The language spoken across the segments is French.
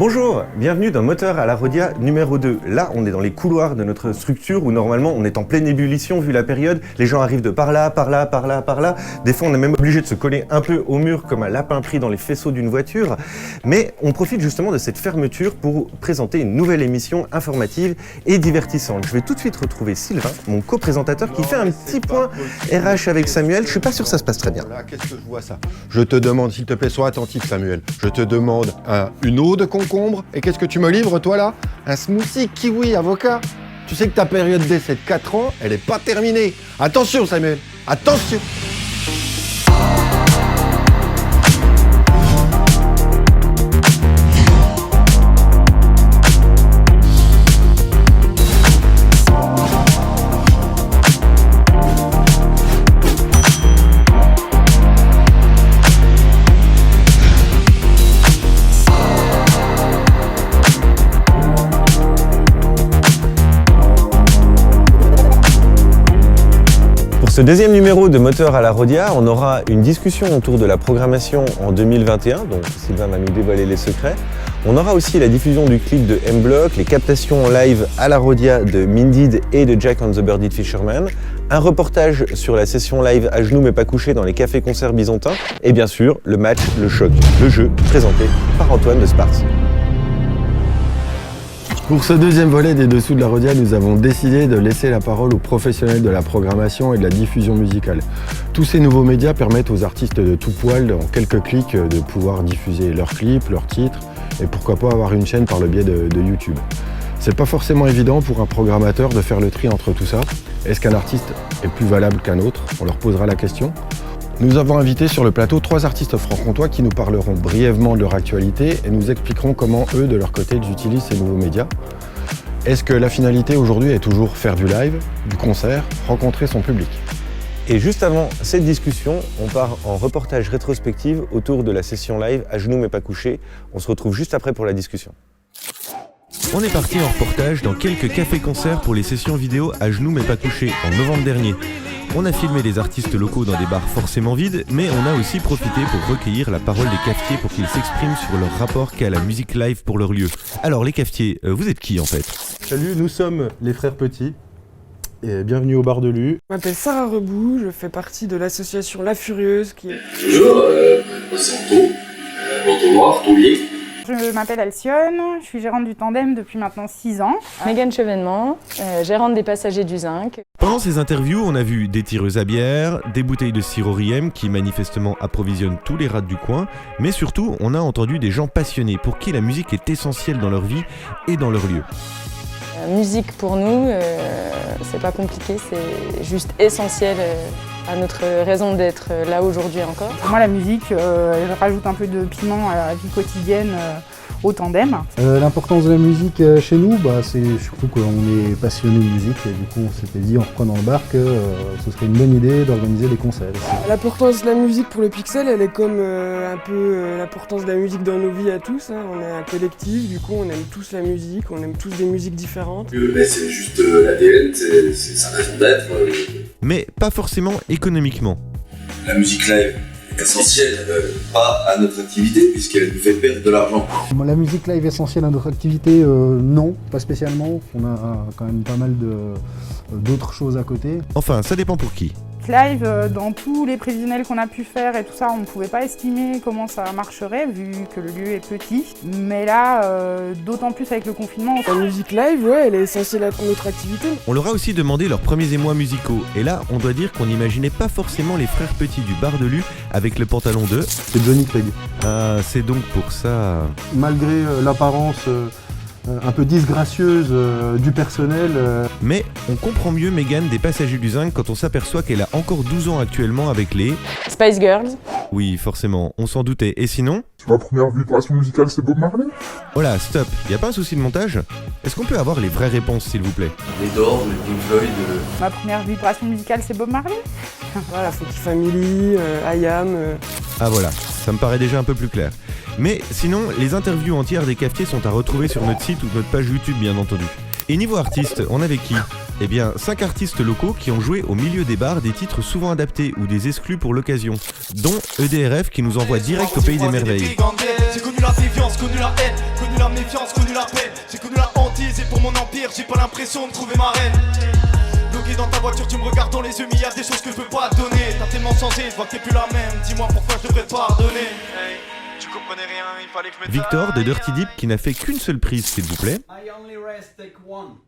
Bonjour, bienvenue dans Moteur à la Rodia numéro 2. Là, on est dans les couloirs de notre structure où normalement on est en pleine ébullition vu la période. Les gens arrivent de par là, par là, par là, par là. Des fois, on est même obligé de se coller un peu au mur comme un lapin pris dans les faisceaux d'une voiture. Mais on profite justement de cette fermeture pour présenter une nouvelle émission informative et divertissante. Je vais tout de suite retrouver Sylvain, mon co-présentateur, qui fait un petit point RH avec Samuel. Je suis pas sûr que ça se passe très bien. Là, qu'est-ce que je vois ça? Je te demande, s'il te plaît, sois attentif, Samuel. Je te demande une eau de concombre. Et qu'est-ce que tu me livres, toi, là? Un smoothie kiwi avocat. Tu sais que ta période d'essai de 4 ans, elle est pas terminée. Attention, Samuel, attention! Pour ce deuxième numéro de Moteur à la Rodia, on aura une discussion autour de la programmation en 2021, donc Sylvain va nous dévoiler les secrets. On aura aussi la diffusion du clip de M-Block, les captations en live à la Rodia de Mindid et de Jack and the Birdie Fisherman, un reportage sur la session live à genoux mais pas couché dans les cafés-concerts byzantins, et bien sûr le match, le choc, le jeu présenté par Antoine de Sparce. Pour ce deuxième volet des Dessous de la Rodia, nous avons décidé de laisser la parole aux professionnels de la programmation et de la diffusion musicale. Tous ces nouveaux médias permettent aux artistes de tout poil, en quelques clics, de pouvoir diffuser leurs clips, leurs titres, et pourquoi pas avoir une chaîne par le biais de YouTube. C'est pas forcément évident pour un programmateur de faire le tri entre tout ça. Est-ce qu'un artiste est plus valable qu'un autre? On leur posera la question. Nous avons invité sur le plateau 3 artistes franc-comtois qui nous parleront brièvement de leur actualité et nous expliqueront comment eux, de leur côté, ils utilisent ces nouveaux médias. Est-ce que la finalité aujourd'hui est toujours faire du live, du concert, rencontrer son public? Et juste avant cette discussion, on part en reportage rétrospective autour de la session live à genoux mais pas couché. On se retrouve juste après pour la discussion. On est parti en reportage dans quelques cafés-concerts pour les sessions vidéo à genoux mais pas couché en novembre dernier. On a filmé les artistes locaux dans des bars forcément vides, mais on a aussi profité pour recueillir la parole des cafetiers pour qu'ils s'expriment sur leur rapport qu'a la musique live pour leur lieu. Alors les cafetiers, vous êtes qui en fait? Salut, nous sommes les frères Petits et bienvenue au bar de Lu. Je m'appelle Sarah Rebout, je fais partie de l'association La Furieuse qui est... Bonjour, c'est Anto, manteau noir, taulier. Je m'appelle Alcyone, je suis gérante du Tandem depuis maintenant 6 ans. Mégane Chevènement, gérante des Passagers du Zinc. Pendant ces interviews, on a vu des tireuses à bière, des bouteilles de sirop Riem qui manifestement approvisionnent tous les rats du coin, mais surtout, on a entendu des gens passionnés pour qui la musique est essentielle dans leur vie et dans leur lieu. La musique pour nous, c'est pas compliqué, c'est juste essentiel à notre raison d'être là aujourd'hui encore. Pour moi, la musique, elle rajoute un peu de piment à la vie quotidienne au Tandem. L'importance de la musique chez nous, c'est surtout qu'on est passionné de musique et du coup on s'était dit en reprenant le bar que ce serait une bonne idée d'organiser des concerts. L'importance de la musique pour le Pixel, elle est comme un peu l'importance de la musique dans nos vies à tous. Hein. On est un collectif, du coup on aime tous la musique, on aime tous des musiques différentes. Mais c'est juste l'ADN, c'est sa raison d'être. Mais pas forcément économiquement. La musique live est essentielle, pas à notre activité, puisqu'elle nous fait perdre de l'argent. La musique live essentielle à notre activité, non, pas spécialement. On a quand même pas mal d'autres choses à côté. Enfin, ça dépend pour qui. Live, dans tous les prévisionnels qu'on a pu faire et tout ça, on ne pouvait pas estimer comment ça marcherait vu que le lieu est petit. Mais là, d'autant plus avec le confinement. La musique live, ouais, elle est essentielle à notre activité. On leur a aussi demandé leurs premiers émois musicaux. Et là, on doit dire qu'on n'imaginait pas forcément les frères Petits du bar de Lu avec le pantalon de... C'est Johnny Craig. Ah, c'est donc pour ça... Malgré l'apparence un peu disgracieuse du personnel. Mais on comprend mieux Mégane des Passagers du Zinc quand on s'aperçoit qu'elle a encore 12 ans actuellement avec les... Spice Girls. Oui, forcément, on s'en doutait. Et sinon? Ma première vibration musicale, c'est Bob Marley. Oh là, stop, y a pas un souci de montage? Est-ce qu'on peut avoir les vraies réponses, s'il vous plaît? Les Doors, les Pink Floyd... Ma première vibration musicale, c'est Bob Marley. Voilà, Funky Family, I Am... Ah voilà, ça me paraît déjà un peu plus clair. Mais sinon, les interviews entières des cafetiers sont à retrouver sur notre site ou notre page YouTube, bien entendu. Et niveau artistes, on avait qui? Eh bien, 5 artistes locaux qui ont joué au milieu des bars des titres souvent adaptés ou des exclus pour l'occasion, dont EDRF qui nous envoie direct au pays des merveilles. J'ai connu la déviance, connu la haine, connu la méfiance, connu la peine. J'ai connu la hantise et pour mon empire, j'ai pas l'impression de trouver ma reine. Bloqué dans ta voiture, tu me regardes dans les yeux, mais y a des choses que je peux pas te donner. T'as tellement changé, je vois que t'es plus la même. Dis-moi pourquoi je devrais te pardonner. Hey, tu comprenais rien, il fallait que je me Victor de Dirty Deep qui n'a fait qu'une seule prise, s'il vous plaît. I only rest, take one.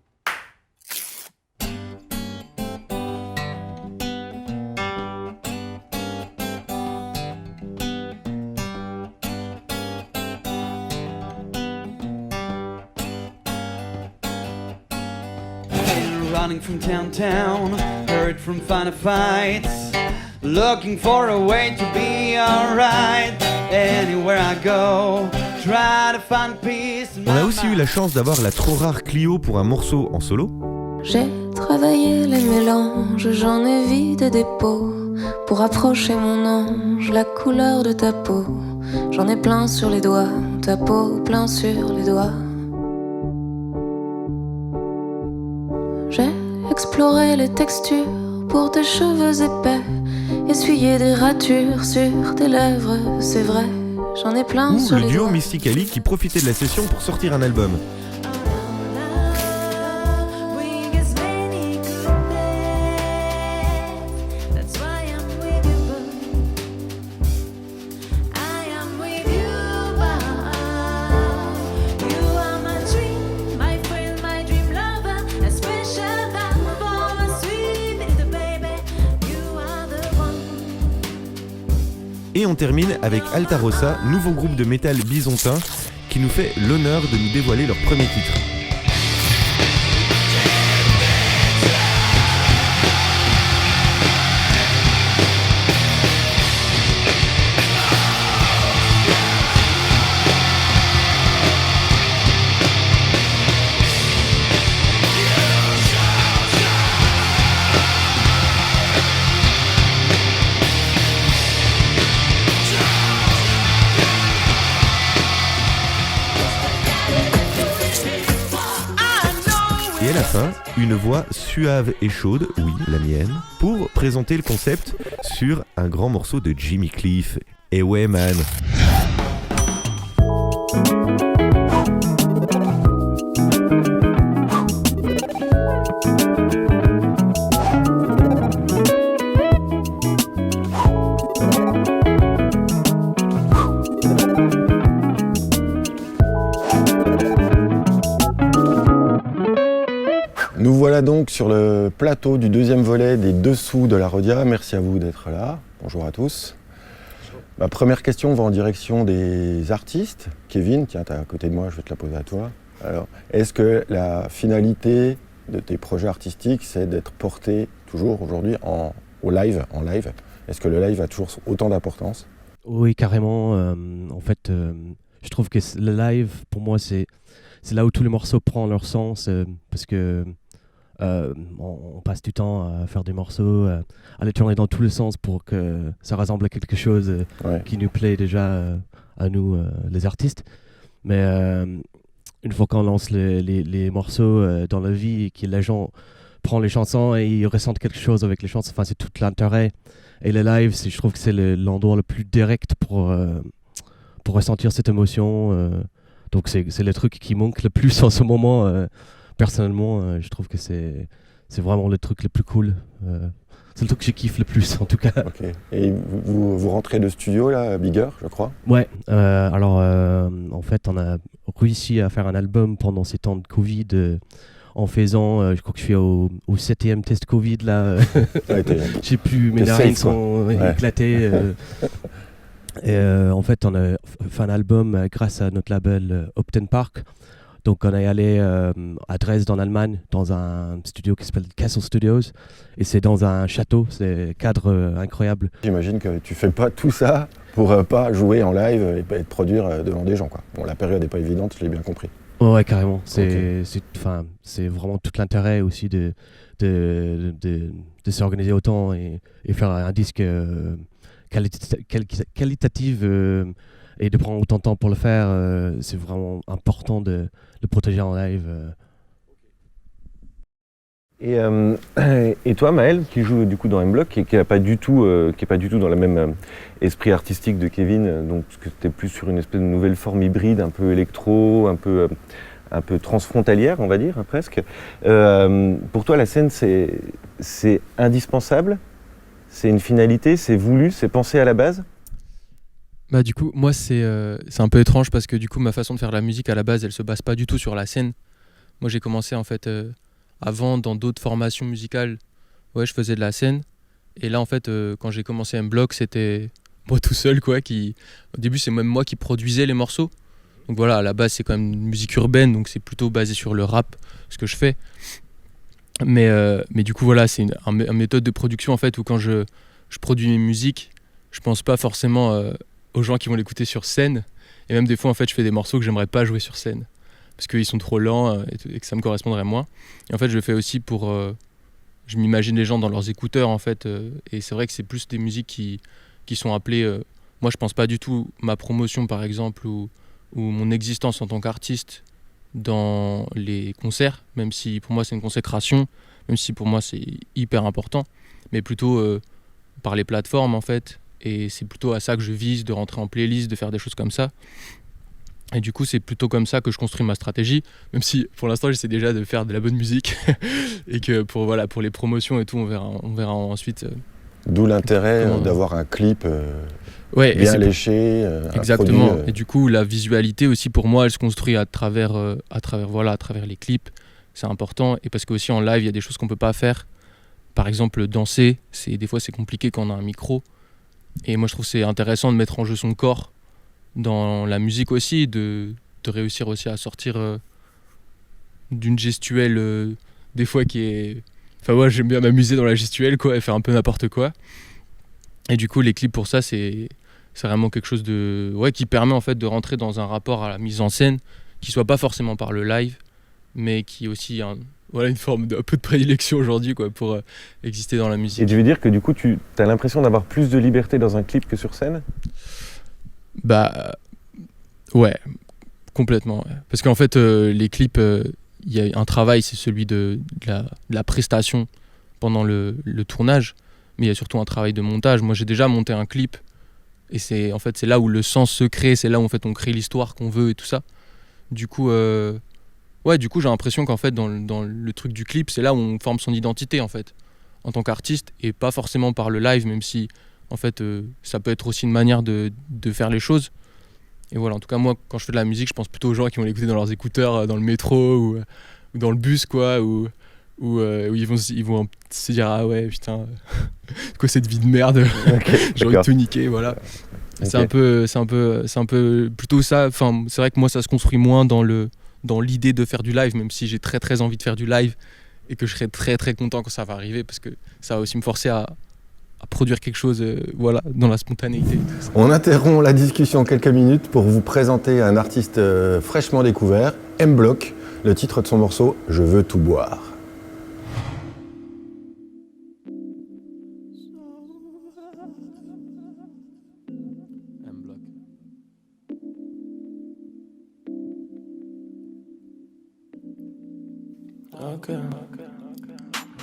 Running from town, hurt from final fights, looking for a way to be alright. Anywhere I go, try to find peace. On a aussi eu la chance d'avoir la trop rare Clio pour un morceau en solo. J'ai travaillé les mélanges, j'en ai vidé des pots pour approcher mon ange, la couleur de ta peau. J'en ai plein sur les doigts, ta peau plein sur les doigts. J'ai exploré les textures pour tes cheveux épais, essuyé des ratures sur tes lèvres, c'est vrai, j'en ai plein sur les doigts. Ou le duo Mystically qui profitait de la session pour sortir un album. Et on termine avec Altarossa, nouveau groupe de métal bisontin qui nous fait l'honneur de nous dévoiler leur premier titre. Et à la fin, une voix suave et chaude, oui, la mienne, pour présenter le concept sur un grand morceau de Jimmy Cliff. Et ouais, man. Nous voilà donc sur le plateau du deuxième volet des Dessous de la Rodia. Merci à vous d'être là. Bonjour à tous. Ma première question va en direction des artistes. Kevin, tiens, t'es à côté de moi, je vais te la poser à toi. Alors, est-ce que la finalité de tes projets artistiques, c'est d'être porté toujours aujourd'hui en live? Est-ce que le live a toujours autant d'importance? Oui, carrément. En fait, je trouve que le live, pour moi, c'est là où tous les morceaux prennent leur sens, parce que on passe du temps à faire des morceaux, à les tourner dans tous les sens pour que ça ressemble à quelque chose qui nous plaît déjà à nous, les artistes. Mais une fois qu'on lance les morceaux dans la vie et que les gens prennent les chansons et ils ressentent quelque chose avec les chansons, enfin, c'est tout l'intérêt. Et le live, je trouve que c'est l'endroit le plus direct pour ressentir cette émotion. Donc c'est le truc qui manque le plus en ce moment. Personnellement, je trouve que c'est vraiment le truc le plus cool. C'est le truc que je kiffe le plus, en tout cas. Okay. Et vous rentrez de studio, là, Bigger, je crois? Ouais. Alors, en fait, on a réussi à faire un album pendant ces temps de Covid, en faisant, je crois que je suis au 7e test Covid, là. Je sais plus, mes narines sont éclatées. Et en fait, on a fait un album grâce à notre label Upton Park. Donc on est allé à Dresde en Allemagne dans un studio qui s'appelle Castle Studios et c'est dans un château, c'est un cadre incroyable. J'imagine que tu fais pas tout ça pour pas jouer en live et pas être produire devant des gens, quoi. Bon, la période n'est pas évidente, je l'ai bien compris. Ouais, carrément. C'est vraiment tout l'intérêt aussi de s'organiser autant et faire un disque qualitatif et de prendre autant de temps pour le faire. C'est vraiment important de le protéger en live. Et toi, Maël, qui joue du coup dans M-Block et qui est pas du tout dans le même esprit artistique de Kevin, donc parce que tu es plus sur une espèce de nouvelle forme hybride, un peu électro, un peu transfrontalière, on va dire, presque. Pour toi, la scène, c'est indispensable, c'est une finalité, c'est voulu, c'est pensé à la base? Bah du coup, moi c'est un peu étrange parce que du coup ma façon de faire la musique à la base, elle se base pas du tout sur la scène. Moi j'ai commencé en fait avant dans d'autres formations musicales, ouais, je faisais de la scène. Et là en fait quand j'ai commencé M-Block, c'était moi tout seul quoi au début c'est même moi qui produisais les morceaux. Donc voilà, à la base c'est quand même une musique urbaine, donc c'est plutôt basé sur le rap ce que je fais. Mais du coup voilà, c'est une méthode de production en fait où quand je produis mes musiques, je pense pas forcément aux gens qui vont l'écouter sur scène. Et même des fois en fait je fais des morceaux que j'aimerais pas jouer sur scène parce qu'ils sont trop lents et que ça me correspondrait moins. Et en fait je le fais aussi pour je m'imagine les gens dans leurs écouteurs en fait et c'est vrai que c'est plus des musiques qui sont appelées moi je pense pas du tout ma promotion par exemple ou mon existence en tant qu'artiste dans les concerts, même si pour moi c'est une consécration, même si pour moi c'est hyper important, mais plutôt par les plateformes en fait. Et c'est plutôt à ça que je vise, de rentrer en playlist, de faire des choses comme ça. Et du coup, c'est plutôt comme ça que je construis ma stratégie, même si pour l'instant, j'essaie déjà de faire de la bonne musique et que pour les promotions et tout, on verra ensuite. D'où l'intérêt d'avoir un clip bien léché. Exactement. Produit, Et du coup, la visualité aussi, pour moi, elle se construit à travers les clips. C'est important. Et parce qu'aussi en live, il y a des choses qu'on peut pas faire. Par exemple, danser, des fois, c'est compliqué quand on a un micro. Et moi je trouve que c'est intéressant de mettre en jeu son corps dans la musique aussi, de réussir aussi à sortir d'une gestuelle des fois qui est... Enfin moi j'aime bien m'amuser dans la gestuelle quoi, et faire un peu n'importe quoi. Et du coup les clips pour ça c'est vraiment quelque chose qui permet en fait de rentrer dans un rapport à la mise en scène qui soit pas forcément par le live, mais qui est aussi une forme d'un peu de prédilection aujourd'hui quoi, pour exister dans la musique. Et tu veux dire que du coup, tu as l'impression d'avoir plus de liberté dans un clip que sur scène? Bah ouais, complètement. Ouais. Parce qu'en fait, les clips, il y a un travail, c'est celui de la prestation pendant le tournage, mais il y a surtout un travail de montage. Moi, j'ai déjà monté un clip, et c'est là où le sens se crée, c'est là où en fait, on crée l'histoire qu'on veut et tout ça. Du coup... j'ai l'impression qu'en fait dans le truc du clip, c'est là où on forme son identité en fait, en tant qu'artiste et pas forcément par le live, même si en fait ça peut être aussi une manière de faire les choses. Et voilà, en tout cas moi quand je fais de la musique, je pense plutôt aux gens qui vont l'écouter dans leurs écouteurs, dans le métro ou dans le bus quoi, où ils vont se dire ah ouais putain, quoi cette vie de merde, j'ai envie de tout niquer, voilà. Okay. C'est un peu plutôt ça. Enfin, c'est vrai que moi ça se construit moins dans l'idée de faire du live, même si j'ai très très envie de faire du live et que je serai très très content quand ça va arriver parce que ça va aussi me forcer à produire quelque chose dans la spontanéité. On interrompt la discussion quelques minutes pour vous présenter un artiste fraîchement découvert, M-Block, le titre de son morceau « Je veux tout boire ».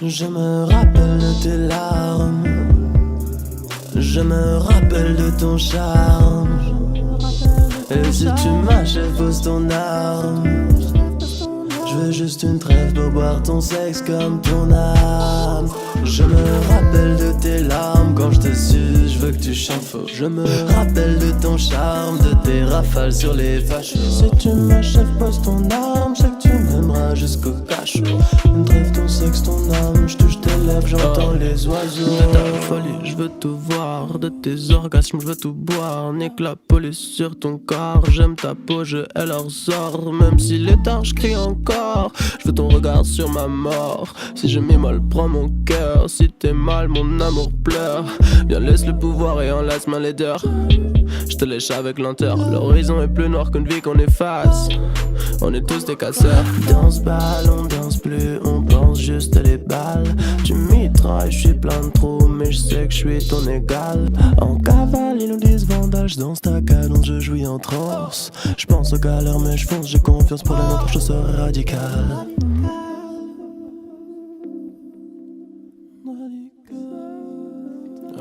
Je me rappelle de tes larmes, je me rappelle de ton charme. Et si tu m'achèves, pose ton arme. Je veux juste une trêve pour boire ton sexe comme ton âme. Je me rappelle de tes larmes quand je te suce, je veux que tu chantes faux. Je me rappelle de ton charme, de tes rafales sur les fâcheux. Si tu m'achèves, pose ton arme, je sais que tu m'aimeras jusqu'au cachot. Une trêve, ton sexe, ton âme, je touche tes lèvres, j'entends les oiseaux. De ta folie, je veux tout voir, de tes orgasmes, je veux tout boire. Nique la police sur ton corps, j'aime ta peau, je hais leur sort. Même si l'étanche crie encore, je veux ton regard sur ma mort. Si je m'immole, prends mon cœur. Si t'es mal, mon amour pleure. Viens, laisse le pouvoir et enlace ma laideur. Je te lèche avec lenteur. L'horizon est plus noir qu'une vie qu'on efface. On est tous des casseurs. Dans ce bal, on danse plus, on pense juste les balles. Tu mitrailles, je suis plein de trous, mais je sais que je suis ton égal. En cavale, ils nous disent vandage. Dans ta cadence, je jouis en transe. Je pense aux galères, mais je fonce, j'ai confiance pour la nôtre, je serai radical.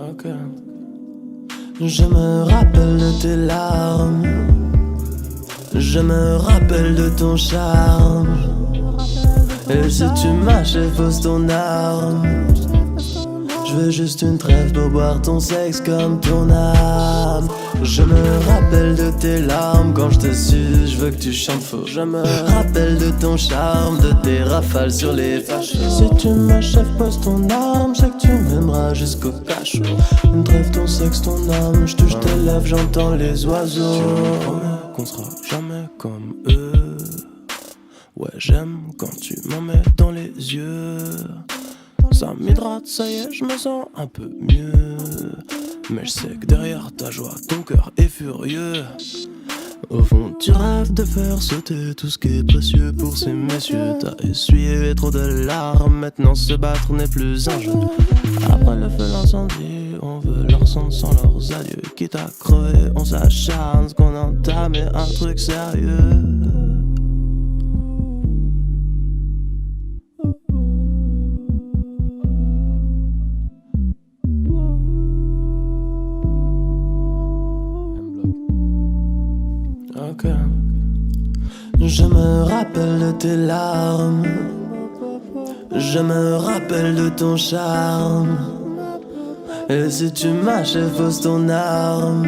Ok. Je me rappelle de tes larmes. Je me rappelle de ton charme. Et si tu m'achèves ton arme, je veux juste une trêve pour boire ton sexe comme ton âme. Je me rappelle de tes larmes quand je te suce, je veux que tu chantes faux. Je me rappelle de ton charme, de tes rafales sur les fâches. Si tu m'achèves, pose ton arme, je sais que tu m'aimeras jusqu'au cachot. Une trêve, ton sexe, ton âme, je touche tes lèvres, j'entends les oiseaux. Je me promets qu'on sera jamais comme eux. Ouais, j'aime quand tu m'en mets dans les yeux. Ça m'hydrate, ça y est, je me sens un peu mieux. Mais je sais que derrière ta joie, ton cœur est furieux. Au fond, tu rêves de faire sauter tout ce qui est précieux pour ces messieurs. T'as essuyé trop de larmes, maintenant se battre n'est plus un jeu. Après le feu, l'incendie, on veut leur sang sans leurs adieux. Quitte à crever, on s'acharne, ce qu'on entame est un truc sérieux. Je me rappelle de tes larmes. Je me rappelle de ton charme. Et si tu m'achèves, pose ton arme.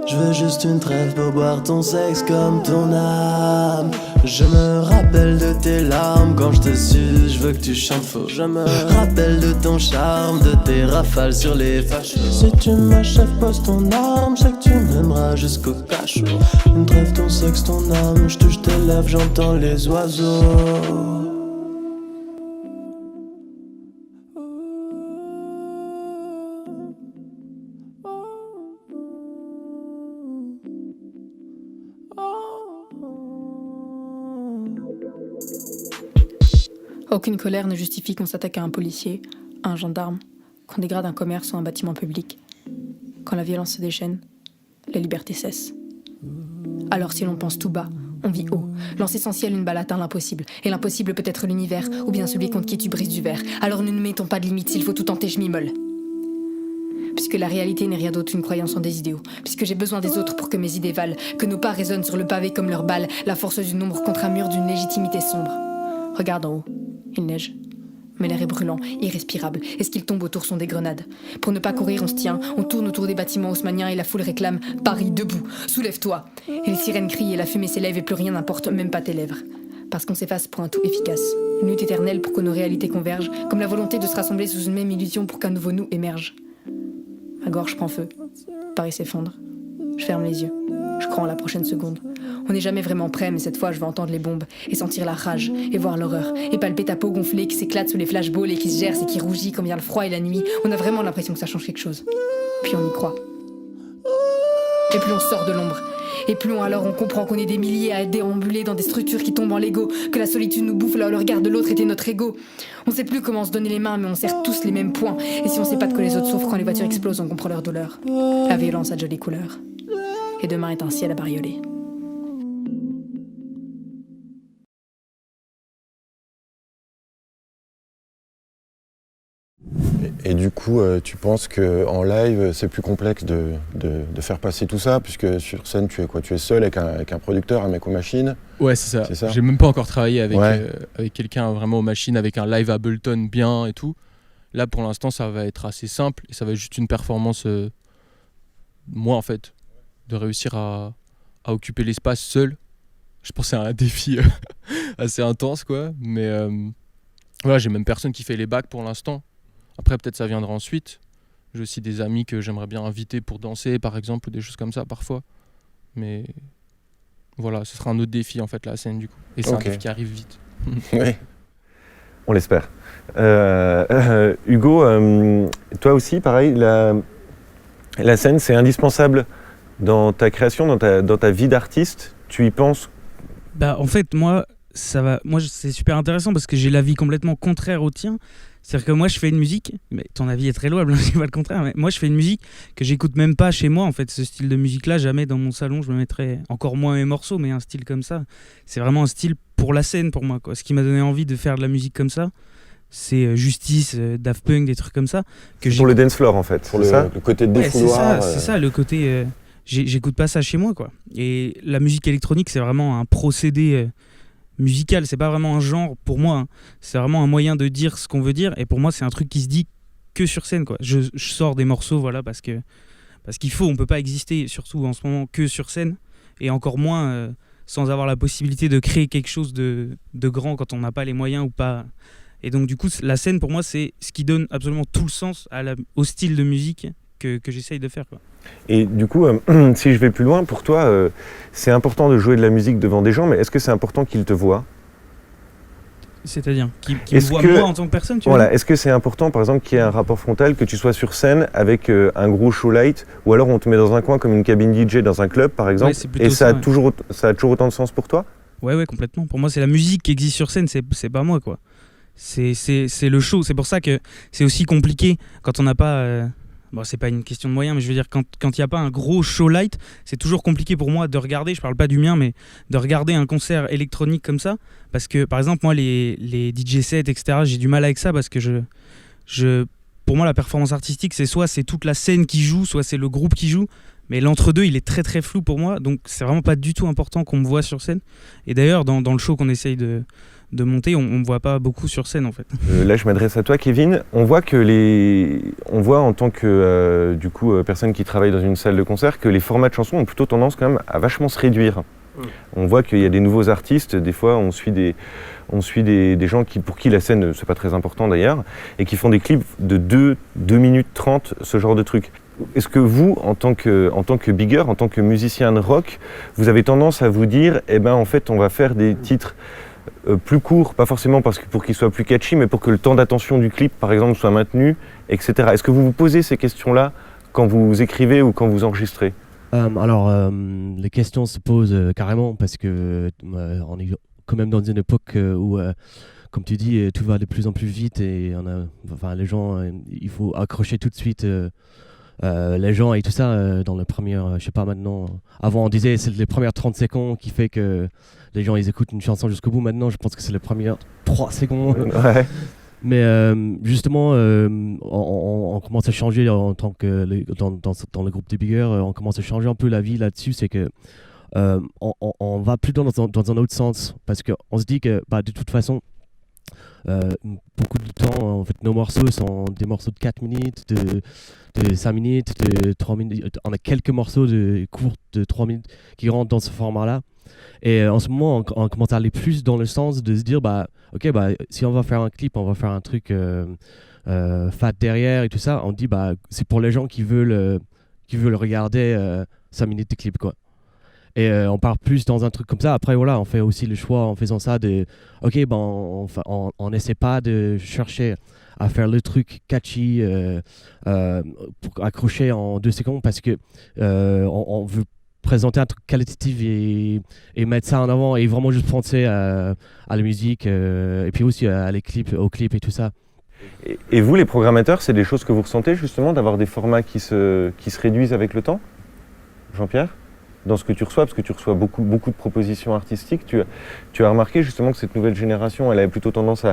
Je veux juste une trêve pour boire ton sexe comme ton âme. Je me rappelle de tes larmes quand je te suce, je veux que tu chantes faux. Je me rappelle de ton charme, de tes rafales sur les fâches. Si tu m'achèves, pose ton arme, je sais que tu m'aimeras jusqu'au cachot. Une trêve, ton sexe, ton âme, je touche tes lèvres, j'entends les oiseaux. Aucune colère ne justifie qu'on s'attaque à un policier, à un gendarme, qu'on dégrade un commerce ou un bâtiment public. Quand la violence se déchaîne, la liberté cesse. Alors si l'on pense tout bas, on vit haut. Lance essentiel, une balle atteint l'impossible. Et l'impossible peut être l'univers, ou bien celui contre qui tu brises du verre. Alors nous ne mettons pas de limite, s'il faut tout tenter, je m'immole. Puisque la réalité n'est rien d'autre qu'une croyance en des idéaux. Puisque j'ai besoin des autres pour que mes idées valent. Que nos pas résonnent sur le pavé comme leurs balles. La force du nombre contre un mur d'une légitimité sombre. Regarde en haut. Il neige, mais l'air est brûlant, irrespirable, et ce qu'il tombe autour sont des grenades. Pour ne pas courir, on se tient, on tourne autour des bâtiments haussmanniens et la foule réclame « Paris, debout, soulève-toi !» Et les sirènes crient et la fumée s'élève et plus rien n'importe, même pas tes lèvres. Parce qu'on s'efface pour un tout efficace. Une lutte éternelle pour que nos réalités convergent, comme la volonté de se rassembler sous une même illusion pour qu'un nouveau nous émerge. Ma gorge prend feu, Paris s'effondre. Je ferme les yeux, je crois en la prochaine seconde. On n'est jamais vraiment prêt, mais cette fois je vais entendre les bombes et sentir la rage et voir l'horreur et palper ta peau gonflée qui s'éclate sous les flashballs et qui se gerce et qui rougit comme vient le froid et la nuit. On a vraiment l'impression que ça change quelque chose. Puis on y croit. Et plus on sort de l'ombre, et plus on comprend qu'on est des milliers à déambuler dans des structures qui tombent en Lego, que la solitude nous bouffe là où le regard de l'autre était notre ego. On sait plus comment se donner les mains, mais on serre tous les mêmes poings. Et si on sait pas de quoi les autres souffrent quand les voitures explosent, on comprend leur douleur. La violence a de jolies couleurs. Et demain est un ciel à barioler. Et du coup, tu penses qu'en live, c'est plus complexe de faire passer tout ça, puisque sur scène, tu es quoi? Tu es seul avec un producteur, un mec aux machines? Ouais, c'est ça. J'ai même pas encore travaillé avec quelqu'un vraiment aux machines, avec un live Ableton bien et tout. Là, pour l'instant, ça va être assez simple et ça va être juste une performance, moi en fait, de réussir à occuper l'espace seul. Je pense que c'est un défi assez intense, quoi. Mais voilà, j'ai même personne qui fait les bacs pour l'instant. Après, peut-être ça viendra ensuite. J'ai aussi des amis que j'aimerais bien inviter pour danser, par exemple, ou des choses comme ça, parfois. Mais voilà, ce sera un autre défi, en fait, la scène, du coup. Et c'est un défi qui arrive vite. Oui, on l'espère. Hugo, toi aussi, pareil, la scène, c'est indispensable dans ta création, dans ta vie d'artiste. Tu y penses? En fait, moi, c'est super intéressant parce que j'ai l'avis complètement contraire au tien. C'est-à-dire que moi, je fais une musique, mais ton avis est très louable, c'est pas le contraire, mais moi, je fais une musique que j'écoute même pas chez moi, en fait. Ce style de musique-là, jamais dans mon salon, je me mettrais, encore moins mes morceaux, mais un style comme ça. C'est vraiment un style pour la scène, pour moi, quoi. Ce qui m'a donné envie de faire de la musique comme ça, c'est Justice, Daft Punk, des trucs comme ça. Pour le dance floor en fait, pour le côté défouloir. C'est ça, le côté. J'écoute pas ça chez moi, quoi. Et la musique électronique, c'est vraiment un procédé musical, c'est pas vraiment un genre pour moi. Hein. C'est vraiment un moyen de dire ce qu'on veut dire. Et pour moi, c'est un truc qui se dit que sur scène, quoi. Je sors des morceaux, voilà, parce qu'il faut, on peut pas exister, surtout en ce moment, que sur scène. Et encore moins sans avoir la possibilité de créer quelque chose de grand quand on n'a pas les moyens ou pas. Et donc du coup, la scène pour moi, c'est ce qui donne absolument tout le sens au style de musique que j'essaye de faire, quoi. Et du coup, si je vais plus loin, pour toi, c'est important de jouer de la musique devant des gens, mais est-ce que c'est important qu'ils te voient ? C'est-à-dire qu'ils me voient moi en tant que personne, tu vois ? Voilà, est-ce que c'est important, par exemple, qu'il y ait un rapport frontal, que tu sois sur scène avec un gros show light, ou alors on te met dans un coin comme une cabine DJ dans un club, par exemple, et ça a toujours autant de sens pour toi ? Ouais, complètement. Pour moi, c'est la musique qui existe sur scène, c'est pas moi, quoi. C'est le show. C'est pour ça que c'est aussi compliqué quand on n'a pas... Bon, c'est pas une question de moyens, mais je veux dire, quand il n'y a pas un gros show light, c'est toujours compliqué pour moi de regarder, je parle pas du mien, mais de regarder un concert électronique comme ça. Parce que, par exemple, moi, les DJ sets, etc., j'ai du mal avec ça parce que pour moi, la performance artistique, c'est toute la scène qui joue, soit c'est le groupe qui joue. Mais l'entre-deux, il est très très flou pour moi, donc c'est vraiment pas du tout important qu'on me voit sur scène. Et d'ailleurs, dans le show qu'on essaye de monter, on me voit pas beaucoup sur scène en fait. Là, je m'adresse à toi, Kevin. On voit en tant que personne qui travaille dans une salle de concert que les formats de chansons ont plutôt tendance quand même à vachement se réduire. On voit qu'il y a des nouveaux artistes, des fois on suit des gens pour qui la scène, c'est pas très important d'ailleurs, et qui font des clips de 2 minutes 30, ce genre de trucs. Est-ce que vous, en tant que bigger, en tant que musicien de rock, vous avez tendance à vous dire, en fait, on va faire des titres plus courts, pas forcément pour qu'ils soient plus catchy, mais pour que le temps d'attention du clip, par exemple, soit maintenu, etc. Est-ce que vous vous posez ces questions-là quand vous écrivez ou quand vous enregistrez ? Les questions se posent carrément parce que on est quand même dans une époque où, comme tu dis, tout va de plus en plus vite et les gens, il faut accrocher tout de suite les gens et tout ça dans les premières, je sais pas maintenant. Avant on disait c'est les premières 30 secondes qui fait que les gens ils écoutent une chanson jusqu'au bout. Maintenant je pense que c'est les premières 3 secondes. Ouais. Mais justement, on commence à changer en tant que dans le groupe des biggers, on commence à changer un peu la vie là-dessus. C'est que on va plus dans un autre sens parce qu'on se dit que de toute façon, beaucoup de temps, en fait, nos morceaux sont des morceaux de 4 minutes, de 5 minutes, de 3 minutes. On a quelques morceaux de courts de 3 minutes qui rentrent dans ce format-là. Et en ce moment, on commence à aller plus dans le sens de se dire, si on va faire un clip, on va faire un truc fat derrière et tout ça. On dit, c'est pour les gens qui veulent regarder 5 minutes de clip, quoi. Et on part plus dans un truc comme ça. Après, voilà, on fait aussi le choix en faisant ça on n'essaie pas de chercher à faire le truc catchy pour accrocher en 2 secondes parce que on veut présenter un truc qualitatif et mettre ça en avant et vraiment juste penser à la musique et puis aussi aux clips et tout ça. Et vous, les programmateurs, c'est des choses que vous ressentez justement d'avoir des formats qui se réduisent avec le temps ? Jean-Pierre ? Dans ce que tu reçois, parce que tu reçois beaucoup de propositions artistiques, tu as remarqué justement que cette nouvelle génération, elle avait plutôt tendance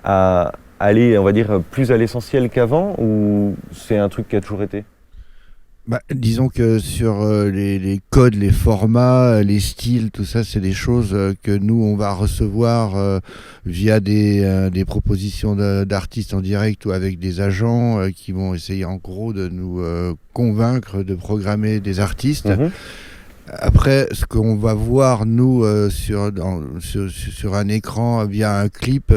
à aller, on va dire, plus à l'essentiel qu'avant, ou c'est un truc qui a toujours été ? Disons que sur les codes, les formats, les styles, tout ça, c'est des choses que nous, on va recevoir via des propositions d'artistes en direct ou avec des agents qui vont essayer en gros de nous convaincre de programmer des artistes. Mmh. Après, ce qu'on va voir, nous, sur un écran via un clip,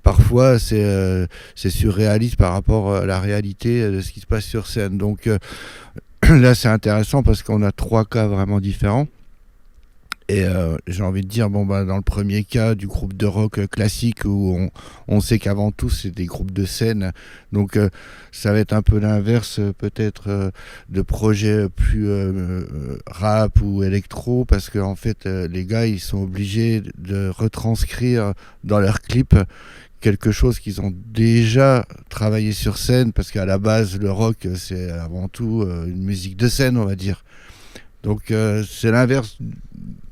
parfois c'est surréaliste par rapport à la réalité de ce qui se passe sur scène. Donc là, c'est intéressant parce qu'on a 3 cas vraiment différents. Et j'ai envie de dire, dans le premier cas du groupe de rock classique où on sait qu'avant tout c'est des groupes de scène, donc ça va être un peu l'inverse peut-être de projets plus rap ou électro, parce que en fait les gars ils sont obligés de retranscrire dans leurs clips quelque chose qu'ils ont déjà travaillé sur scène, parce qu'à la base le rock c'est avant tout une musique de scène, on va dire. Donc c'est l'inverse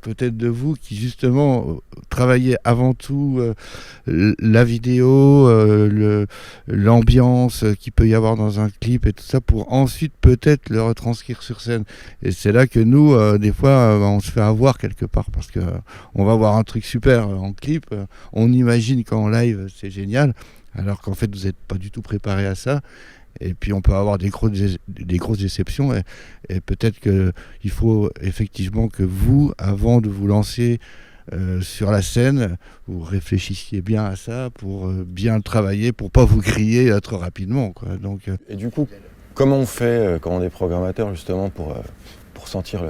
peut-être de vous qui justement travaillez avant tout la vidéo, l'ambiance qu'il peut y avoir dans un clip et tout ça pour ensuite peut-être le retranscrire sur scène. Et c'est là que nous, des fois, on se fait avoir quelque part parce que on va voir un truc super en clip, on imagine qu'en live c'est génial, alors qu'en fait vous n'êtes pas du tout préparé à ça. Et puis on peut avoir des grosses déceptions et peut-être qu'il faut effectivement que vous, avant de vous lancer sur la scène, vous réfléchissiez bien à ça pour bien travailler, pour pas vous griller trop rapidement, quoi. Donc, Et du coup, comment on fait quand on est programmateur justement pour sentir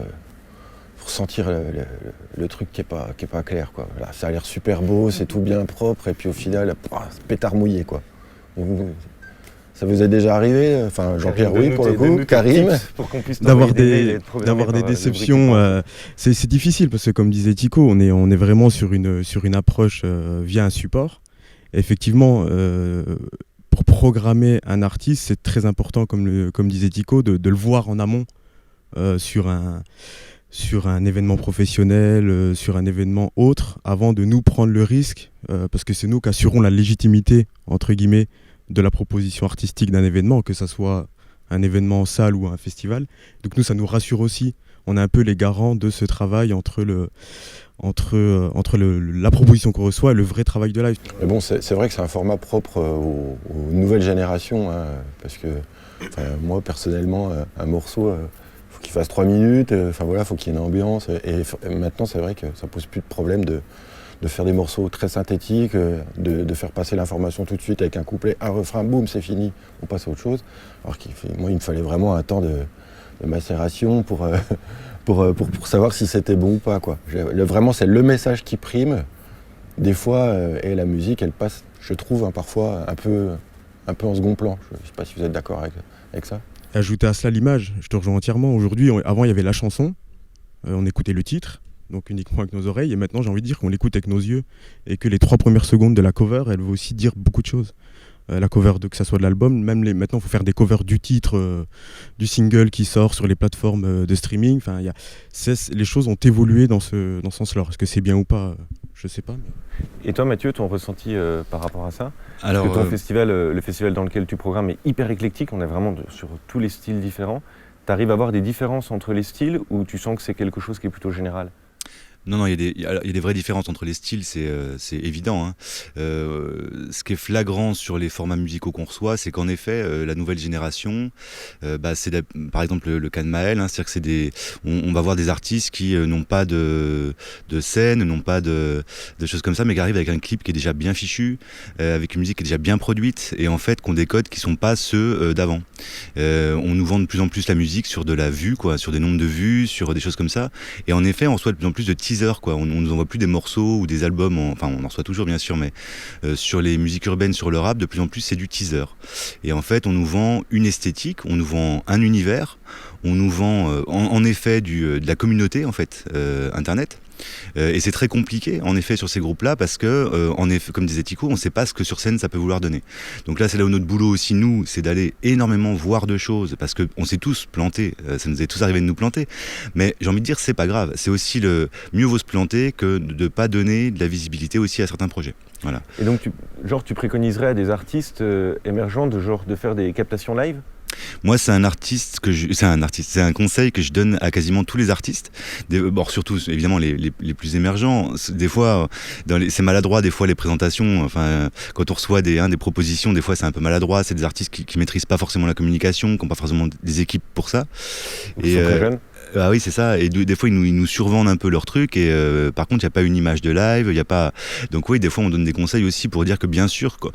le truc qui est pas clair, quoi. Là, ça a l'air super beau, c'est tout bien propre et puis au final, c'est pétard mouillé, quoi. Ça vous est déjà arrivé, enfin Jean-Pierre oui pour le coup, Karim, pour qu'on puisse d'avoir des déceptions, c'est difficile parce que comme disait Tico, on est vraiment sur une approche via un support. Et effectivement, pour programmer un artiste, c'est très important, comme disait Tico, de le voir en amont sur un événement professionnel, sur un événement autre, avant de nous prendre le risque, parce que c'est nous qui assurons la légitimité entre guillemets de la proposition artistique d'un événement, que ça soit un événement en salle ou un festival. Donc nous, ça nous rassure aussi. On est un peu les garants de ce travail entre la proposition qu'on reçoit et le vrai travail de live. Mais bon, c'est vrai que c'est un format propre aux nouvelles générations, hein, parce que moi, personnellement, un morceau, faut qu'il fasse 3 minutes, voilà, faut qu'il y ait une ambiance. Et maintenant, c'est vrai que ça pose plus de problème de faire des morceaux très synthétiques, de faire passer l'information tout de suite avec un couplet, un refrain, boum, c'est fini, on passe à autre chose. Alors moi, il me fallait vraiment un temps de macération pour savoir si c'était bon ou pas, quoi. Vraiment, c'est le message qui prime, des fois, et la musique, elle passe, je trouve, parfois un peu en second plan. Je ne sais pas si vous êtes d'accord avec ça. Ajouter à cela l'image, je te rejoins entièrement. Aujourd'hui, avant, il y avait la chanson, on écoutait le titre, donc uniquement avec nos oreilles, et maintenant j'ai envie de dire qu'on l'écoute avec nos yeux et que les 3 premières secondes de la cover, elle veut aussi dire beaucoup de choses. La cover, que ça soit de l'album, maintenant il faut faire des covers du titre, du single qui sort sur les plateformes de streaming. Enfin, les choses ont évolué dans ce sens-là. Est-ce que c'est bien ou pas, je sais pas. Mais... Et toi Mathieu, ton ressenti par rapport à ça? Alors, parce que ton festival, le festival dans lequel tu programmes est hyper éclectique, on est vraiment sur tous les styles différents. Tu arrives à avoir des différences entre les styles ou tu sens que c'est quelque chose qui est plutôt général? Non, il y a des vraies différences entre les styles, c'est évident, hein. Ce qui est flagrant sur les formats musicaux qu'on reçoit, c'est qu'en effet, la nouvelle génération, c'est par exemple le cas de Maël, hein, c'est-à-dire que on va voir des artistes qui n'ont pas de scène, n'ont pas de choses comme ça, mais qui arrivent avec un clip qui est déjà bien fichu, avec une musique qui est déjà bien produite, et en fait, qui ont des codes qui sont pas ceux d'avant. On nous vend de plus en plus la musique sur de la vue, quoi, sur des nombres de vues, sur des choses comme ça, et en effet, on reçoit de plus en plus de teasers, quoi. On nous envoie plus des morceaux ou des albums, on en reçoit toujours bien sûr, mais sur les musiques urbaines, sur le rap, de plus en plus c'est du teaser. Et en fait on nous vend une esthétique, on nous vend un univers, on nous vend en effet de la communauté en fait, internet. Et c'est très compliqué en effet sur ces groupes-là parce que, en effet, comme disait Tico, on ne sait pas ce que sur scène ça peut vouloir donner. Donc là c'est là où notre boulot aussi nous, c'est d'aller énormément voir de choses parce qu'on s'est tous plantés, ça nous est tous arrivé de nous planter. Mais j'ai envie de dire c'est pas grave, c'est aussi mieux vaut se planter que de pas donner de la visibilité aussi à certains projets. Voilà. Et donc tu préconiserais à des artistes émergents de faire des captations live? Moi, c'est un conseil que je donne à quasiment tous les artistes. Surtout, évidemment, les plus émergents. Des fois, c'est maladroit, des fois, les présentations. Enfin, quand on reçoit des propositions, des fois, c'est un peu maladroit. C'est des artistes qui maîtrisent pas forcément la communication, qui n'ont pas forcément des équipes pour ça. Ils sont très jeunes. Ah oui, c'est ça. Et des fois, ils nous survendent un peu leur truc. Et par contre, il n'y a pas une image de live. Il y a pas. Donc oui, des fois, on donne des conseils aussi pour dire que bien sûr, quoi,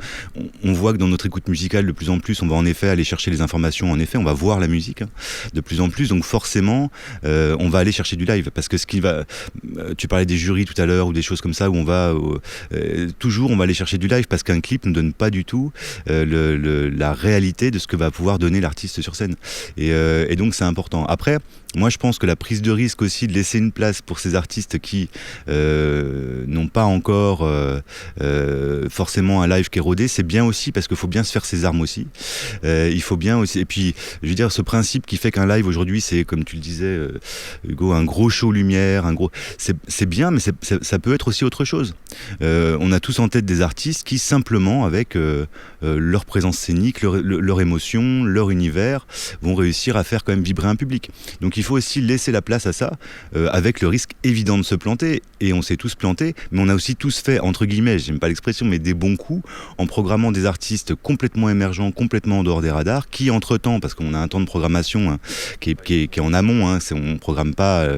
on voit que dans notre écoute musicale, de plus en plus, on va en effet aller chercher les informations. En effet, on va voir la musique de plus en plus. Donc forcément, on va aller chercher du live parce que tu parlais des jurys tout à l'heure ou des choses comme ça où on va toujours, on va aller chercher du live parce qu'un clip ne donne pas du tout la réalité de ce que va pouvoir donner l'artiste sur scène. Et donc c'est important. Après, Moi, je pense que la prise de risque aussi de laisser une place pour ces artistes qui n'ont pas encore forcément un live qui est rodé, c'est bien aussi parce qu'il faut bien se faire ses armes aussi. Il faut bien aussi. Et puis, je veux dire, ce principe qui fait qu'un live aujourd'hui, c'est comme tu le disais, Hugo, un gros show lumière, c'est bien, mais ça peut être aussi autre chose. On a tous en tête des artistes qui simplement, avec leur présence scénique, leur émotion, leur univers, vont réussir à faire quand même vibrer un public. Donc il faut aussi laisser la place à ça, avec le risque évident de se planter, et on s'est tous plantés, mais on a aussi tous fait, entre guillemets, j'aime pas l'expression, mais des bons coups, en programmant des artistes complètement émergents, complètement en dehors des radars, qui entre-temps, parce qu'on a un temps de programmation hein, qui est en amont, hein, on programme pas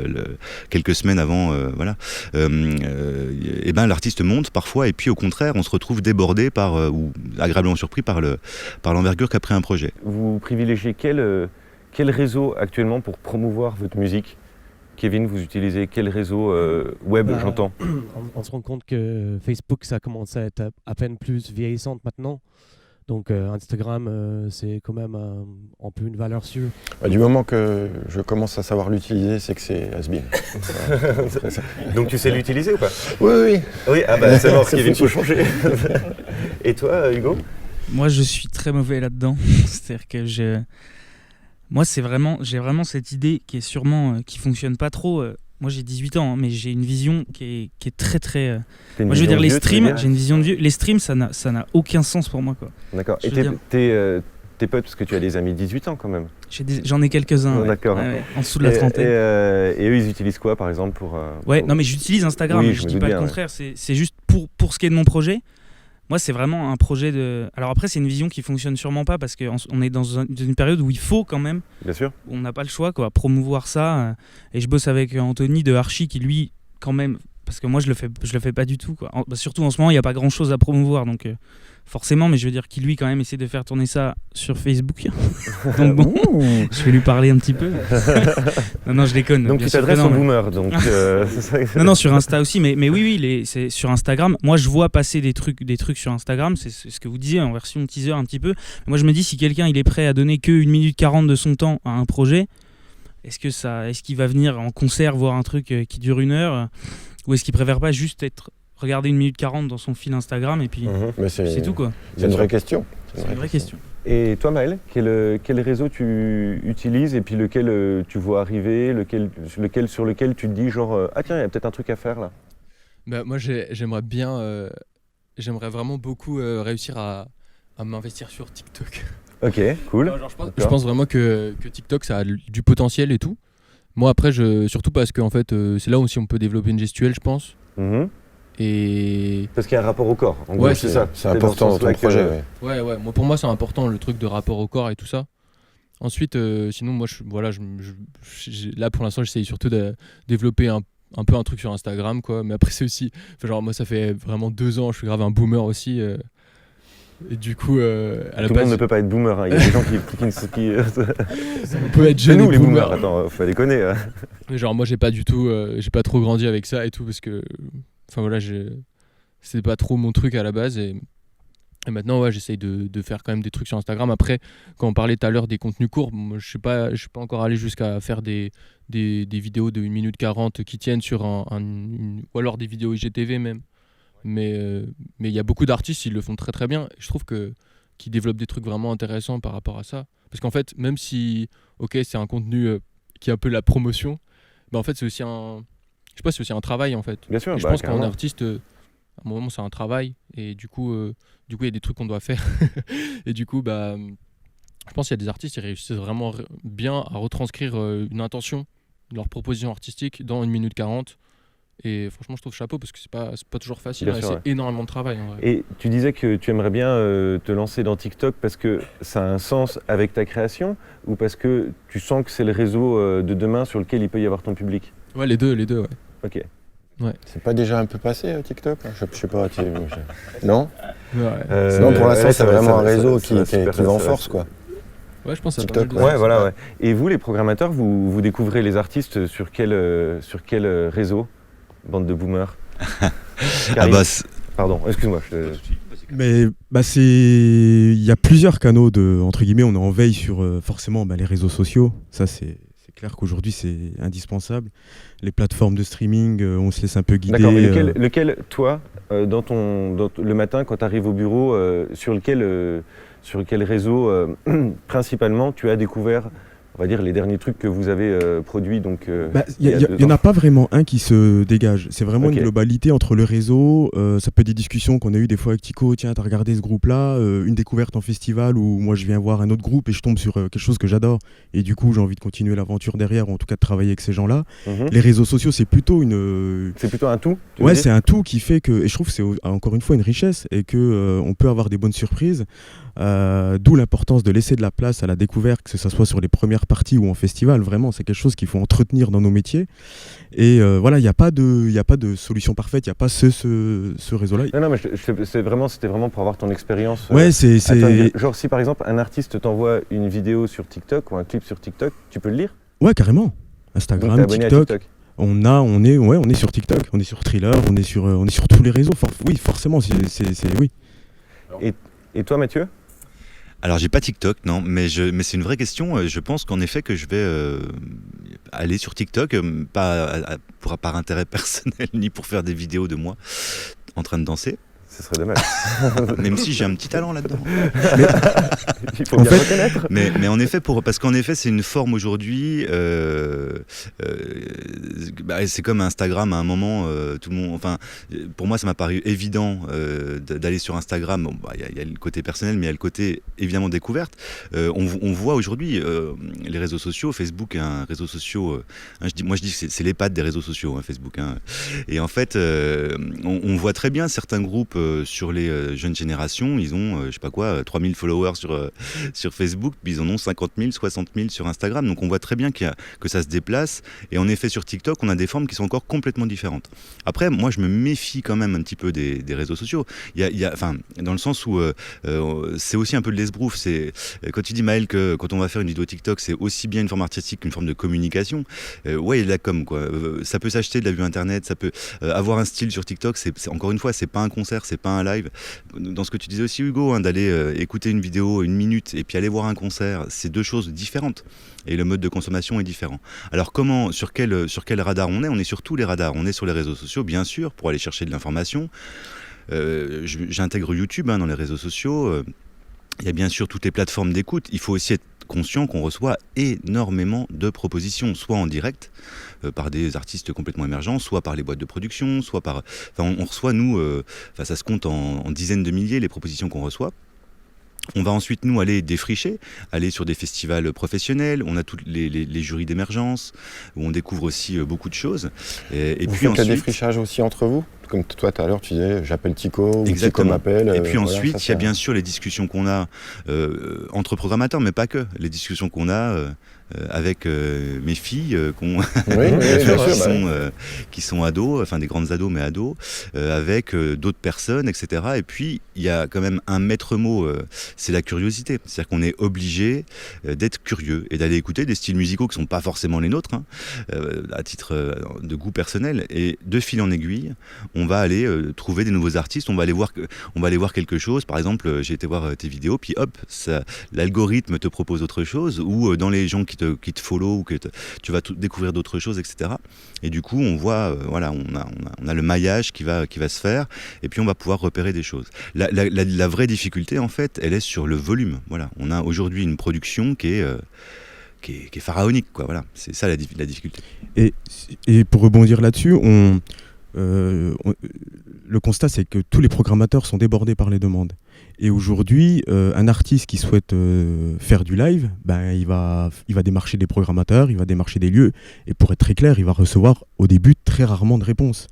quelques semaines avant, voilà, et ben l'artiste monte parfois, et puis au contraire, on se retrouve débordé ou agréablement surpris par l'envergure qu'a pris un projet. Vous privilégiez quel réseau actuellement pour promouvoir votre musique? Kevin, vous utilisez quel réseau web, j'entends? On se rend compte que Facebook, ça commence à être à peine plus vieillissante maintenant. Donc Instagram, c'est quand même un peu une valeur sûre. Du moment que je commence à savoir l'utiliser, c'est que c'est has-been. Donc tu sais l'utiliser ou pas? Oui. Oui, ah bah c'est mort, Kevin, faut changer. Et toi, Hugo? Moi, je suis très mauvais là-dedans. C'est-à-dire que moi, j'ai vraiment cette idée qui est sûrement qui fonctionne pas trop. Moi, j'ai 18 ans, hein, mais j'ai une vision qui est très très. Moi, je veux dire les streams. J'ai une vision de vieux. Les streams, ça n'a aucun sens pour moi, quoi. D'accord. Et tes potes, parce que tu as des amis de 18 ans quand même. J'en ai quelques-uns. D'accord. Ouais, en dessous de la trentaine. Et eux, ils utilisent quoi, par exemple pour non, mais j'utilise Instagram. Oui, je dis pas le contraire. Ouais. C'est juste pour ce qui est de mon projet. Moi, c'est vraiment un projet de... Alors après, c'est une vision qui fonctionne sûrement pas parce qu'on est dans une période où il faut quand même... Bien sûr. On n'a pas le choix, quoi, promouvoir ça. Et je bosse avec Anthony de Archie qui, lui, quand même... Parce que moi, je le fais pas du tout, quoi. Surtout en ce moment, il n'y a pas grand-chose à promouvoir, donc... Forcément, mais je veux dire qu'il lui quand même essaie de faire tourner ça sur Facebook. Donc bon, je vais lui parler un petit peu. non, je déconne. Donc tu t'adresses aux boomers. Donc, non, sur Insta aussi, mais oui, c'est sur Instagram. Moi, je vois passer des trucs sur Instagram. C'est ce que vous disiez en version teaser un petit peu. Mais moi, je me dis si quelqu'un il est prêt à donner que 1 minute 40 de son temps à un projet, est-ce qu'il va venir en concert voir un truc qui dure 1 heure, ou est-ce qu'il préfère pas juste regarder 1 minute 40 dans son fil Instagram et puis c'est tout, quoi. C'est une vraie question. C'est une vraie question. Et toi, Maël, quel réseau tu utilises et puis lequel tu vois arriver, sur lequel tu te dis genre ah tiens, il y a peut-être un truc à faire là? Moi, j'aimerais vraiment beaucoup réussir à m'investir sur TikTok. Ok, cool. Je pense vraiment que TikTok, ça a du potentiel et tout. Moi, après, surtout parce que en fait, c'est là aussi on peut développer une gestuelle, je pense. Et... Parce qu'il y a un rapport au corps, en gros, c'est ça. C'est important dans ton projet. Ouais. Moi, pour moi, c'est important le truc de rapport au corps et tout ça. Ensuite, sinon, moi, là, pour l'instant, j'essaye surtout de développer un peu un truc sur Instagram, quoi. Mais après, c'est aussi... genre, moi, ça fait vraiment 2 ans, je suis grave un boomer aussi. Et du coup, à la base... Tout le monde ne peut pas être boomer, hein. Il y a des gens qui on peut être jeune nous, et les boomer. boomers. Attends, faut déconner. Mais genre, moi, j'ai pas trop grandi avec ça et tout, parce que... Enfin voilà, c'est pas trop mon truc à la base et maintenant j'essaye de faire quand même des trucs sur Instagram. Après, quand on parlait tout à l'heure des contenus courts, moi, je suis pas encore allé jusqu'à faire des vidéos de 1 minute 40 qui tiennent sur ou alors des vidéos IGTV même. Mais il y a beaucoup d'artistes, ils le font très très bien. Je trouve qu'ils développent des trucs vraiment intéressants par rapport à ça. Parce qu'en fait, même si c'est un contenu qui est un peu la promotion, en fait c'est aussi c'est aussi un travail en fait. Bien sûr, je pense qu'en artiste, à un moment c'est un travail et du coup il y a des trucs qu'on doit faire. Et du coup je pense qu'il y a des artistes qui réussissent vraiment bien à retranscrire une intention, leur proposition artistique dans 1 minute 40. Et franchement, je trouve chapeau parce que c'est pas toujours facile, c'est énormément de travail. En vrai. Et tu disais que tu aimerais bien te lancer dans TikTok parce que ça a un sens avec ta création ou parce que tu sens que c'est le réseau de demain sur lequel il peut y avoir ton public? Ouais, les deux, ouais. Ok. Ouais. C'est pas déjà un peu passé TikTok? Je sais pas. Non. Non, pour l'instant, c'est vraiment un réseau qui va en force, quoi. Ouais, je pense que TikTok. Ouais. Et vous, les programmateurs, vous découvrez les artistes sur quel réseau? Bande de boomers. Pardon, excuse-moi. Mais il y a plusieurs canaux entre guillemets, on est en veille sur forcément les réseaux sociaux. Ça c'est C'est clair qu'aujourd'hui, c'est indispensable. Les plateformes de streaming, on se laisse un peu guider. D'accord, mais lequel toi, le matin, quand tu arrives au bureau, sur lequel réseau, principalement, tu as découvert, on va dire, les derniers trucs que vous avez produits il n'y en a pas vraiment un qui se dégage. C'est vraiment une globalité entre le réseau. Ça peut être des discussions qu'on a eues des fois avec Tico. Tiens, t'as regardé ce groupe-là, une découverte en festival où moi je viens voir un autre groupe et je tombe sur quelque chose que j'adore. Et du coup, j'ai envie de continuer l'aventure derrière, ou en tout cas de travailler avec ces gens-là. Les réseaux sociaux, c'est plutôt C'est plutôt un tout. Ouais, c'est un tout qui fait que, et je trouve que c'est encore une fois une richesse et que on peut avoir des bonnes surprises. D'où l'importance de laisser de la place à la découverte, que ce soit sur les premières parties ou en festival. Vraiment, c'est quelque chose qu'il faut entretenir dans nos métiers. Et voilà, il n'y a pas de solution parfaite, il n'y a pas ce réseau-là. Non, mais c'était vraiment pour avoir ton expérience. Ouais, genre, si par exemple un artiste t'envoie une vidéo sur TikTok ou un clip sur TikTok, tu peux le lire ? Ouais, carrément. Instagram, TikTok. On est sur TikTok, on est sur Thriller, on est sur tous les réseaux. Oui, forcément, oui. Et toi, Mathieu ? Alors j'ai pas TikTok, non, mais c'est une vraie question. Je pense qu'en effet que je vais aller sur TikTok, pas par intérêt personnel, ni pour faire des vidéos de moi en train de danser. Ce serait dommage. Même si j'ai un petit talent là-dedans. Il faut bien reconnaître. Mais en effet, parce qu'en effet, c'est une forme aujourd'hui. C'est comme Instagram à un moment. Tout le monde. Enfin, pour moi, ça m'a paru évident d'aller sur Instagram. Bon, y a le côté personnel, mais il y a le côté évidemment découverte. On voit aujourd'hui les réseaux sociaux. Facebook est un réseau social. Je dis que c'est l'EHPAD des réseaux sociaux, Facebook. Et en fait, on voit très bien certains groupes. Sur les jeunes générations, ils ont, 3000 followers sur Facebook, puis ils en ont 50 000, 60 000 sur Instagram. Donc on voit très bien que ça se déplace. Et en effet, sur TikTok, on a des formes qui sont encore complètement différentes. Après, moi, je me méfie quand même un petit peu des réseaux sociaux. Dans le sens où c'est aussi un peu de l'esbrouf. Quand tu dis, Maël, que quand on va faire une vidéo TikTok, c'est aussi bien une forme artistique qu'une forme de communication. Ouais, il y a de la com, quoi. Ça peut s'acheter de la vue internet, ça peut avoir un style sur TikTok. Encore une fois, c'est pas un concert, c'est pas un live. Dans ce que tu disais aussi, Hugo, d'aller écouter une vidéo 1 minute et puis aller voir un concert, c'est deux choses différentes. Et le mode de consommation est différent. Alors sur quel radar on est ? On est sur tous les radars. On est sur les réseaux sociaux, bien sûr, pour aller chercher de l'information. J'intègre YouTube dans les réseaux sociaux. Il y a bien sûr toutes les plateformes d'écoute. Il faut aussi être conscient qu'on reçoit énormément de propositions, soit en direct par des artistes complètement émergents, soit par les boîtes de production, soit par... on reçoit, nous, ça se compte en dizaines de milliers les propositions qu'on reçoit. On va ensuite, nous, aller défricher, aller sur des festivals professionnels. On a tous les jurys d'émergence, où on découvre aussi beaucoup de choses. Et puis ensuite... le défrichage aussi entre vous ? Comme toi, tout à l'heure, tu disais, j'appelle Tico, ou Tico m'appelle. Et puis ensuite, il y a bien sûr les discussions qu'on a entre programmateurs, mais pas que. Les discussions qu'on a avec mes filles qui sont ados, enfin des grandes ados, mais ados, avec d'autres personnes, etc. Et puis, il y a quand même un maître mot, c'est la curiosité. C'est-à-dire qu'on est obligé d'être curieux et d'aller écouter des styles musicaux qui ne sont pas forcément les nôtres, à titre de goût personnel. Et de fil en aiguille, on va aller trouver des nouveaux artistes, on va aller voir quelque chose. Par exemple, j'ai été voir tes vidéos, puis hop, l'algorithme te propose autre chose, ou dans les gens qui te follow, ou que tu vas découvrir d'autres choses, etc. Et du coup, on voit, on a le maillage qui va se faire, et puis on va pouvoir repérer des choses. La vraie difficulté, en fait, elle est sur le volume. Voilà, on a aujourd'hui une production qui est pharaonique, quoi. Voilà, c'est ça la difficulté. Et pour rebondir là-dessus, le constat, c'est que tous les programmateurs sont débordés par les demandes. Et aujourd'hui, un artiste qui souhaite faire du live, il va démarcher des programmateurs, il va démarcher des lieux. Et pour être très clair, il va recevoir au début très rarement de réponses.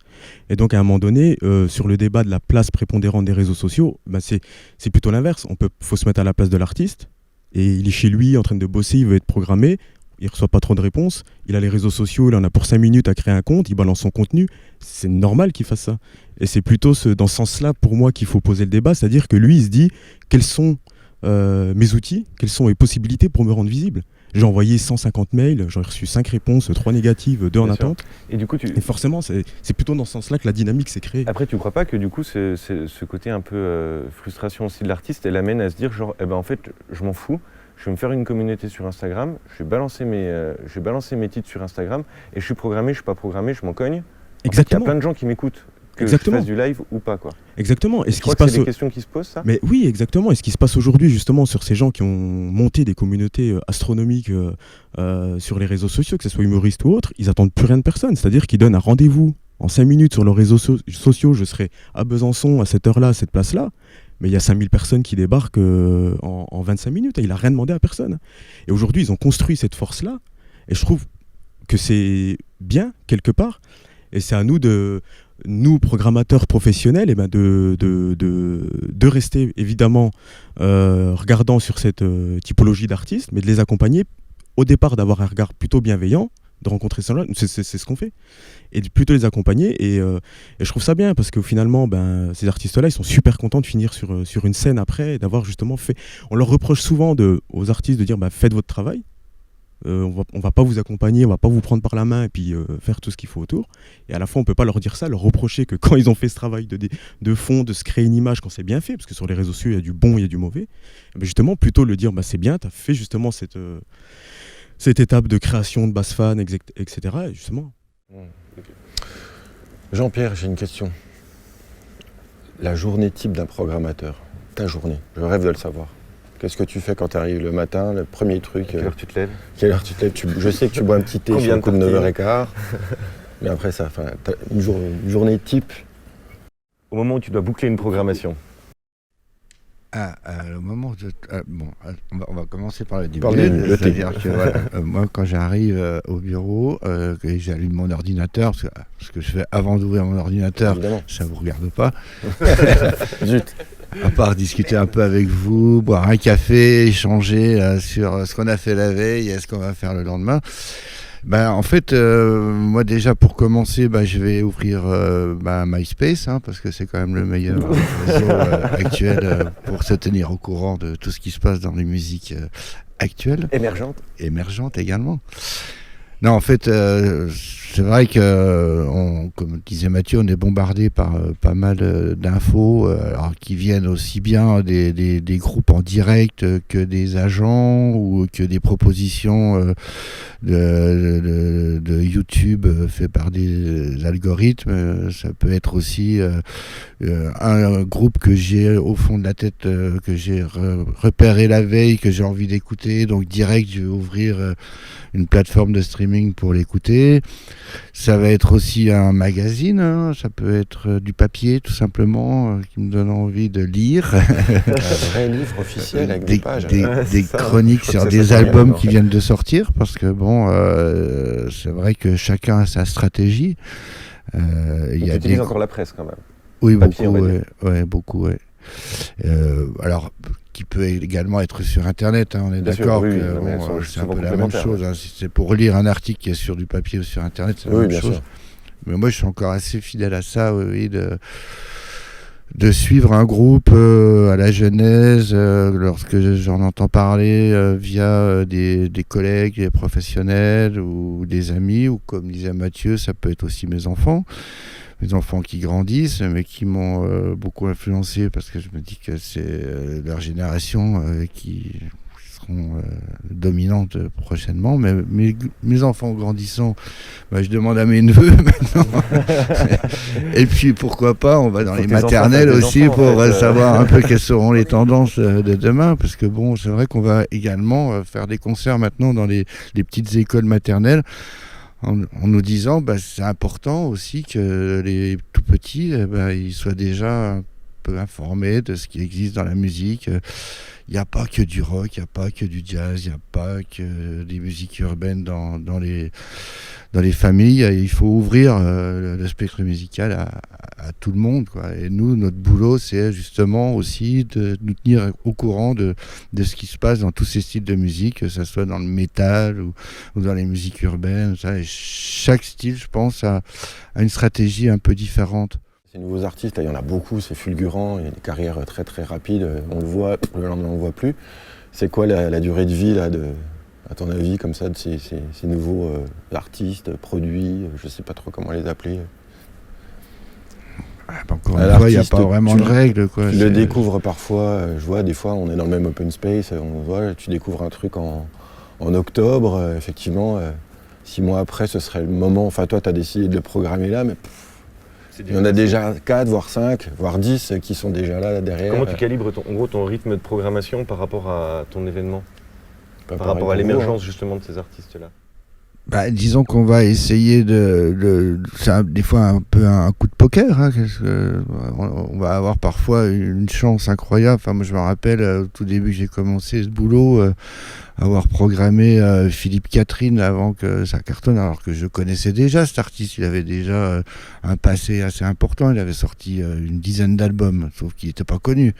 Et donc à un moment donné, sur le débat de la place prépondérante des réseaux sociaux, c'est plutôt l'inverse. Faut se mettre à la place de l'artiste. Et il est chez lui en train de bosser, il veut être programmé. Il ne reçoit pas trop de réponses, il a les réseaux sociaux, il en a pour 5 minutes à créer un compte, il balance son contenu, c'est normal qu'il fasse ça. Et c'est plutôt dans ce sens-là, pour moi, qu'il faut poser le débat, c'est-à-dire que lui, il se dit, quels sont mes outils, quelles sont mes possibilités pour me rendre visible ? J'ai envoyé 150 mails, j'en ai reçu 5 réponses, 3 négatives, 2 en attente. Et du coup, et forcément, c'est plutôt dans ce sens-là que la dynamique s'est créée. Après, tu ne crois pas que du coup, ce côté un peu frustration aussi de l'artiste, elle amène à se dire, genre, en fait, je m'en fous. je vais me faire une communauté sur Instagram, je vais balancer mes titres sur Instagram et je suis programmé, je suis pas programmé, je m'en cogne. Exactement. Il y a plein de gens qui m'écoutent, que Exactement. je fasse du live ou pas, quoi. Exactement. Et ce qui se c'est passe des questions qui se posent, ça? Mais oui, exactement. Et ce qui se passe aujourd'hui, justement, sur ces gens qui ont monté des communautés astronomiques sur les réseaux sociaux, que ce soit humoristes ou autres, ils attendent plus rien de personne. C'est-à-dire qu'ils donnent un rendez-vous en 5 minutes sur leurs réseaux sociaux. Je serai à Besançon à cette heure-là, à cette place-là. Mais il y a 5000 personnes qui débarquent en 25 minutes et il n'a rien demandé à personne. Et aujourd'hui, ils ont construit cette force-là. Et je trouve que c'est bien, quelque part. Et c'est à nous, nous programmateurs professionnels, de rester évidemment regardant sur cette typologie d'artistes, mais de les accompagner, au départ d'avoir un regard plutôt bienveillant, de rencontrer ces gens-là, c'est ce qu'on fait, et de plutôt les accompagner, et je trouve ça bien, parce que finalement, ces artistes-là, ils sont super contents de finir sur une scène après, et d'avoir justement fait... On leur reproche souvent aux artistes de dire faites votre travail, on va pas vous accompagner, on va pas vous prendre par la main et puis faire tout ce qu'il faut autour. Et à la fois, on peut pas leur dire ça, leur reprocher que quand ils ont fait ce travail de fond, de se créer une image quand c'est bien fait, parce que sur les réseaux sociaux, il y a du bon, il y a du mauvais. Mais justement, plutôt le dire, c'est bien, tu as fait justement cette étape de création de base fan, etc. Et justement. Jean-Pierre, j'ai une question. La journée type d'un programmateur, ta journée, je rêve de le savoir. Qu'est-ce que tu fais quand tu arrives le matin, le premier truc? Quelle heure tu te lèves? Quelle heure tu te lèves? Je sais que tu bois un petit thé sur le coup de 9h15. Mais après ça, une journée type. Au moment où tu dois boucler une programmation. Le moment on va commencer par le début. C'est-à-dire que moi, quand j'arrive au bureau, que j'allume mon ordinateur, parce que ce que je fais avant d'ouvrir mon ordinateur, évidemment, ça ne vous regarde pas. Zut. À part discuter un peu avec vous, boire un café, échanger sur ce qu'on a fait la veille et ce qu'on va faire le lendemain. En fait, moi déjà pour commencer, je vais ouvrir MySpace, parce que c'est quand même le meilleur réseau actuel pour se tenir au courant de tout ce qui se passe dans les musiques actuelles. Émergentes également. Non, en fait, c'est vrai que, comme disait Mathieu, on est bombardé par pas mal d'infos, qui viennent aussi bien des groupes en direct que des agents ou que des propositions de YouTube fait par des algorithmes. Ça peut être aussi un groupe que j'ai au fond de la tête, que j'ai repéré la veille, que j'ai envie d'écouter. Donc direct, je vais ouvrir une plateforme de streaming pour l'écouter. Ça va être aussi un magazine, ça peut être du papier tout simplement, qui me donne envie de lire. Un vrai livre officiel avec des pages. Des chroniques sur des albums qui viennent de sortir, parce que c'est vrai que chacun a sa stratégie. Tu utilises encore la presse quand même. Oui, beaucoup. Alors, qui peut également être sur Internet, on est d'accord que c'est un peu la même chose. Si c'est pour lire un article qui est sur du papier ou sur Internet, c'est la même chose. Sûr. Mais moi, je suis encore assez fidèle à ça, de suivre un groupe à la genèse, lorsque j'en entends parler via des collègues, des professionnels ou des amis, ou comme disait Mathieu, ça peut être aussi mes enfants qui grandissent, mais qui m'ont beaucoup influencé, parce que je me dis que c'est leur génération qui seront dominantes prochainement. Mais mes enfants grandissant, je demande à mes neveux maintenant. Et puis pourquoi pas, on va dans les maternelles aussi pour savoir un peu quelles seront les tendances de demain, parce que c'est vrai qu'on va également faire des concerts maintenant dans les petites écoles maternelles, en nous disant c'est important aussi que les tout petits ils soient déjà un peu informés de ce qui existe dans la musique. Il n'y a pas que du rock, il n'y a pas que du jazz, il n'y a pas que des musiques urbaines dans les familles. Il faut ouvrir le spectre musical à tout le monde, quoi. Et nous, notre boulot, c'est justement aussi de nous tenir au courant de ce qui se passe dans tous ces styles de musique, que ce soit dans le métal ou dans les musiques urbaines. Et chaque style, je pense, a une stratégie un peu différente. Ces nouveaux artistes, il y en a beaucoup, c'est fulgurant, il y a des carrières très très rapides, on le voit, le lendemain on ne le voit plus. C'est quoi la durée de vie, là, à ton avis, comme ça, de ces nouveaux artistes, produits, je ne sais pas trop comment les appeler? Encore une fois, il n'y a pas vraiment de règles. Tu le découvres parfois, je vois, des fois, on est dans le même open space, tu découvres un truc en octobre, effectivement, 6 mois après, ce serait le moment, enfin toi, tu as décidé de le programmer là, mais il y en a déjà 4, voire 5, voire 10 qui sont déjà là derrière. Comment tu calibres ton rythme de programmation par rapport à ton événement, par rapport à l'émergence justement de ces artistes-là? Disons qu'on va essayer c'est des fois un peu un coup de poker, hein, on va avoir parfois une chance incroyable. Enfin, moi je me rappelle au tout début j'ai commencé ce boulot, avoir programmé Philippe Catherine avant que ça cartonne, alors que je connaissais déjà cet artiste, il avait déjà un passé assez important, il avait sorti une dizaine d'albums, sauf qu'il n'était pas connu.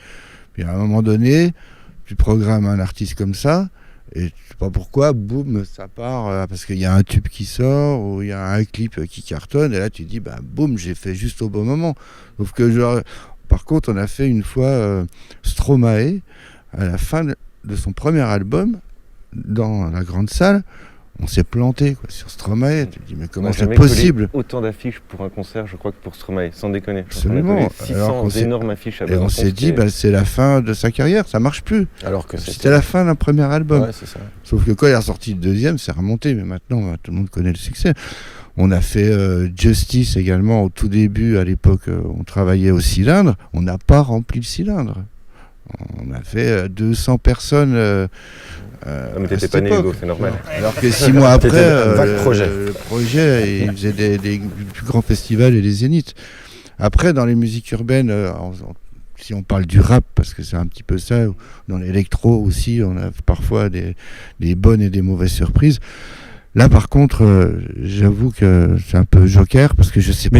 Puis à un moment donné, tu programmes un artiste comme ça, et je sais pas pourquoi, boum, ça part, parce qu'il y a un tube qui sort, ou il y a un clip qui cartonne, et là tu dis, boum, j'ai fait juste au bon moment. Sauf que, par contre, on a fait une fois Stromae, à la fin de son premier album, dans la grande salle, on s'est planté sur Stromae. Tu te dis, mais comment c'est possible? Autant d'affiches pour un concert, je crois, que pour Stromae, sans déconner. Absolument. 600 énormes affiches à et on s'est dit, c'est la fin de sa carrière, ça marche plus. Alors que c'était la fin d'un premier album. Ouais, c'est ça. Sauf que quand il a sorti le deuxième, c'est remonté, mais maintenant, tout le monde connaît le succès. On a fait Justice également au tout début, à l'époque, on travaillait au cylindre, on n'a pas rempli le cylindre. On a fait 200 personnes. Mais t'étais pas né, Hugo, c'est normal. Alors que 6 mois après, le projet, il faisait des plus grands festivals et des zéniths. Après, dans les musiques urbaines, si on parle du rap, parce que c'est un petit peu ça, dans l'électro aussi, on a parfois des bonnes et des mauvaises surprises. Là, par contre, j'avoue que c'est un peu joker, parce que je sais pas.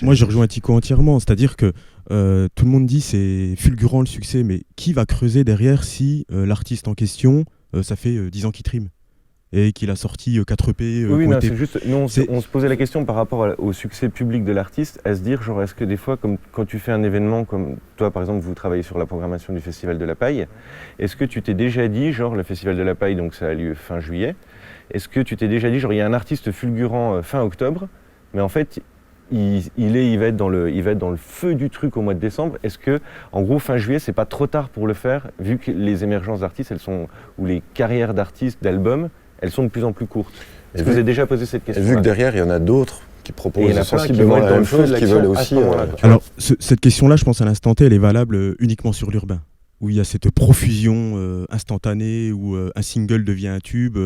Moi, je rejoins Tico entièrement, c'est-à-dire que tout le monde dit c'est fulgurant le succès, mais qui va creuser derrière si l'artiste en question, ça fait 10 ans qu'il trime et qu'il a sorti 4 EP. Oui, non, c'est juste. Nous, on se posait la question par rapport au succès public de l'artiste, à se dire, genre, est-ce que des fois, comme quand tu fais un événement, comme toi, par exemple, vous travaillez sur la programmation du Festival de la Paille, est-ce que tu t'es déjà dit, genre, le Festival de la Paille, donc ça a lieu fin juillet, est-ce que tu t'es déjà dit, genre, il y a un artiste fulgurant fin octobre, mais en fait, il va être dans le feu du truc au mois de décembre. Est-ce que, en gros, fin juillet, c'est pas trop tard pour le faire, vu que les émergences d'artistes, ou les carrières d'artistes, d'albums, elles sont de plus en plus courtes? Est-ce que vous avez déjà posé cette question? Vu que derrière, il y en a d'autres qui proposent sensiblement la même chose, qui veulent aussi... Alors, cette question-là, je pense à l'instant T, elle est valable uniquement sur l'urbain, où il y a cette profusion instantanée, où un single devient un tube,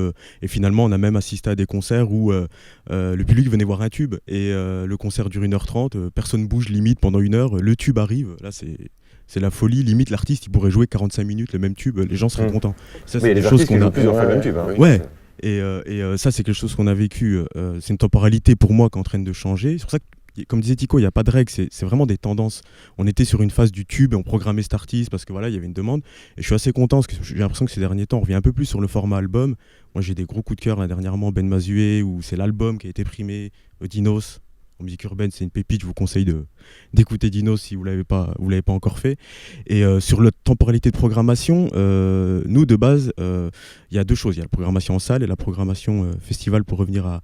et finalement on a même assisté à des concerts où le public venait voir un tube, et le concert dure 1h30, personne bouge limite pendant 1 heure, le tube arrive, là c'est la folie, limite l'artiste il pourrait jouer 45 minutes le même tube, les gens seraient contents. Ça, c'est quelque chose qu'on a plusieurs fois le même tube. Hein. Ouais. Et ça c'est quelque chose qu'on a vécu, c'est une temporalité pour moi qui est en train de changer, c'est pour ça que, comme disait Tico, il n'y a pas de règles, c'est vraiment des tendances. On était sur une phase du tube et on programmait cet artiste parce que voilà, il y avait une demande. Et je suis assez content parce que j'ai l'impression que ces derniers temps, on revient un peu plus sur le format album. Moi, j'ai des gros coups de cœur là, dernièrement, Ben Mazué, où c'est l'album qui a été primé, Dinos. En musique urbaine, c'est une pépite, je vous conseille d'écouter Dinos si vous l'avez pas encore fait. Et sur la temporalité de programmation, nous, de base, il y a 2 choses. Il y a la programmation en salle et la programmation festival, pour revenir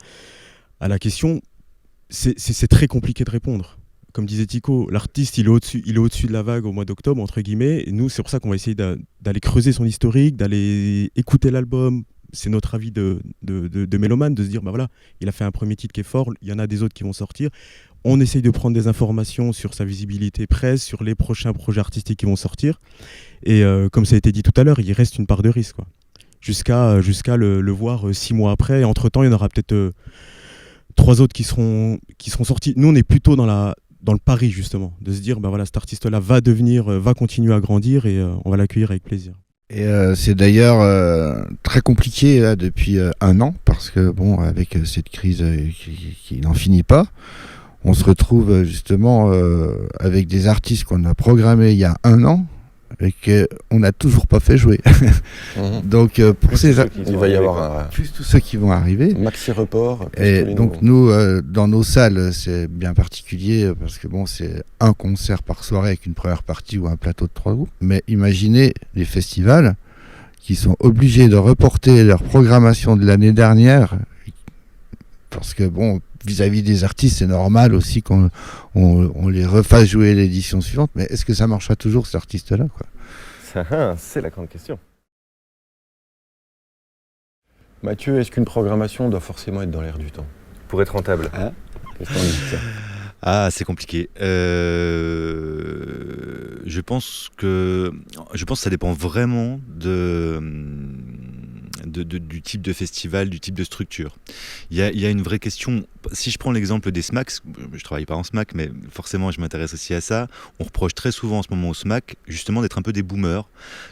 à la question. C'est très compliqué de répondre. Comme disait Tico, l'artiste il est au-dessus de la vague au mois d'octobre, entre guillemets. Et nous, c'est pour ça qu'on va essayer d'aller creuser son historique, d'aller écouter l'album. C'est notre avis de mélomane, de se dire, voilà, il a fait un premier titre qui est fort, il y en a des autres qui vont sortir. On essaye de prendre des informations sur sa visibilité presse, sur les prochains projets artistiques qui vont sortir. Et comme ça a été dit tout à l'heure, il reste une part de risque, quoi. Jusqu'à le voir 6 mois après. Et entre-temps, il y en aura peut-être... 3 autres qui seront sortis. Nous, on est plutôt dans le pari, justement, de se dire, voilà, cet artiste-là va continuer à grandir et on va l'accueillir avec plaisir. Et c'est d'ailleurs très compliqué là, depuis 1 an, parce que, avec cette crise qui n'en finit pas, on se retrouve justement avec des artistes qu'on a programmés il y a 1 an, et qu'on n'a toujours pas fait jouer. Donc pour ces il va y avoir plus tous ceux qui vont arriver. Maxi report. Et donc nous, dans nos salles, c'est bien particulier parce que c'est un concert par soirée avec une première partie ou un plateau de 3 groupes. Mais imaginez les festivals qui sont obligés de reporter leur programmation de l'année dernière parce que vis-à-vis des artistes, c'est normal aussi qu'on les refasse jouer l'édition suivante. Mais est-ce que ça marchera toujours, cet artiste-là, quoi? C'est la grande question. Mathieu, est-ce qu'une programmation doit forcément être dans l'air du temps? Pour être rentable. Qu'est-ce qu'on dit de ça? Ah, c'est compliqué. Je pense que ça dépend vraiment du type de festival, du type de structure. Il y a une vraie question. Si je prends l'exemple des SMAC, je travaille pas en SMAC, mais forcément je m'intéresse aussi à ça. On reproche très souvent en ce moment au SMAC justement d'être un peu des boomers,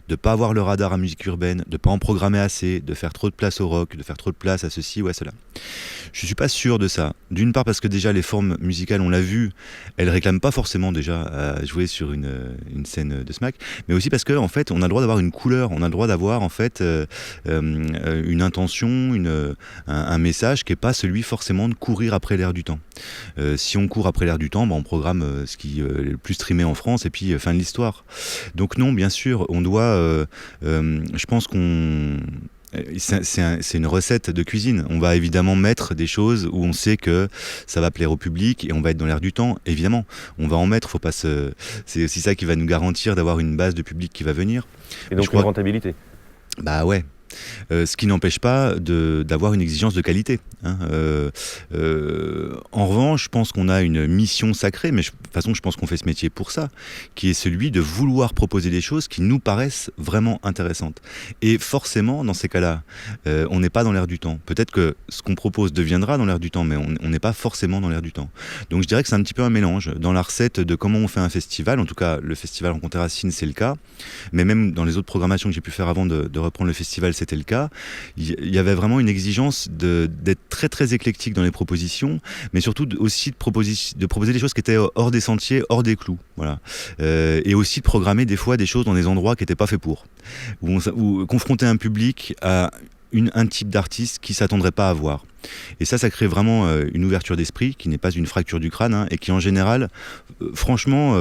de pas avoir le radar à musique urbaine, de pas en programmer assez, de faire trop de place au rock, de faire trop de place à ceci ou à cela. Je suis pas sûr de ça. D'une part parce que déjà les formes musicales, on l'a vu, elles réclament pas forcément déjà à jouer sur une scène de SMAC, mais aussi parce que en fait on a le droit d'avoir une couleur, on a le droit d'avoir en fait une intention, un message qui est pas celui forcément de courir après l'air du temps. Si on court après l'air du temps, on programme ce qui est le plus streamé en France et puis fin de l'histoire. Donc non, bien sûr, on doit. Je pense qu'on. C'est une recette de cuisine. On va évidemment mettre des choses où on sait que ça va plaire au public et on va être dans l'air du temps. Évidemment, on va en mettre. Faut pas se. C'est aussi ça qui va nous garantir d'avoir une base de public qui va venir. Et donc une rentabilité. Bah ouais. Ce qui n'empêche pas d'avoir une exigence de qualité. En revanche, je pense qu'on a une mission sacrée, mais de toute façon, je pense qu'on fait ce métier pour ça, qui est celui de vouloir proposer des choses qui nous paraissent vraiment intéressantes. Et forcément, dans ces cas-là, on n'est pas dans l'air du temps. Peut-être que ce qu'on propose deviendra dans l'air du temps, mais on n'est pas forcément dans l'air du temps. Donc je dirais que c'est un petit peu un mélange. Dans la recette de comment on fait un festival, en tout cas le festival Rencontre et Racines, c'est le cas, mais même dans les autres programmations que j'ai pu faire avant de reprendre le festival, c'était le cas. Il y avait vraiment une exigence d'être très très éclectique dans les propositions, mais surtout aussi de proposer des choses qui étaient hors des sentiers, hors des clous, voilà. Et aussi de programmer des fois des choses dans des endroits qui n'étaient pas faits pour, ou confronter un public à un type d'artiste qui ne s'attendrait pas à voir. Et ça crée vraiment une ouverture d'esprit qui n'est pas une fracture du crâne, et qui en général, franchement,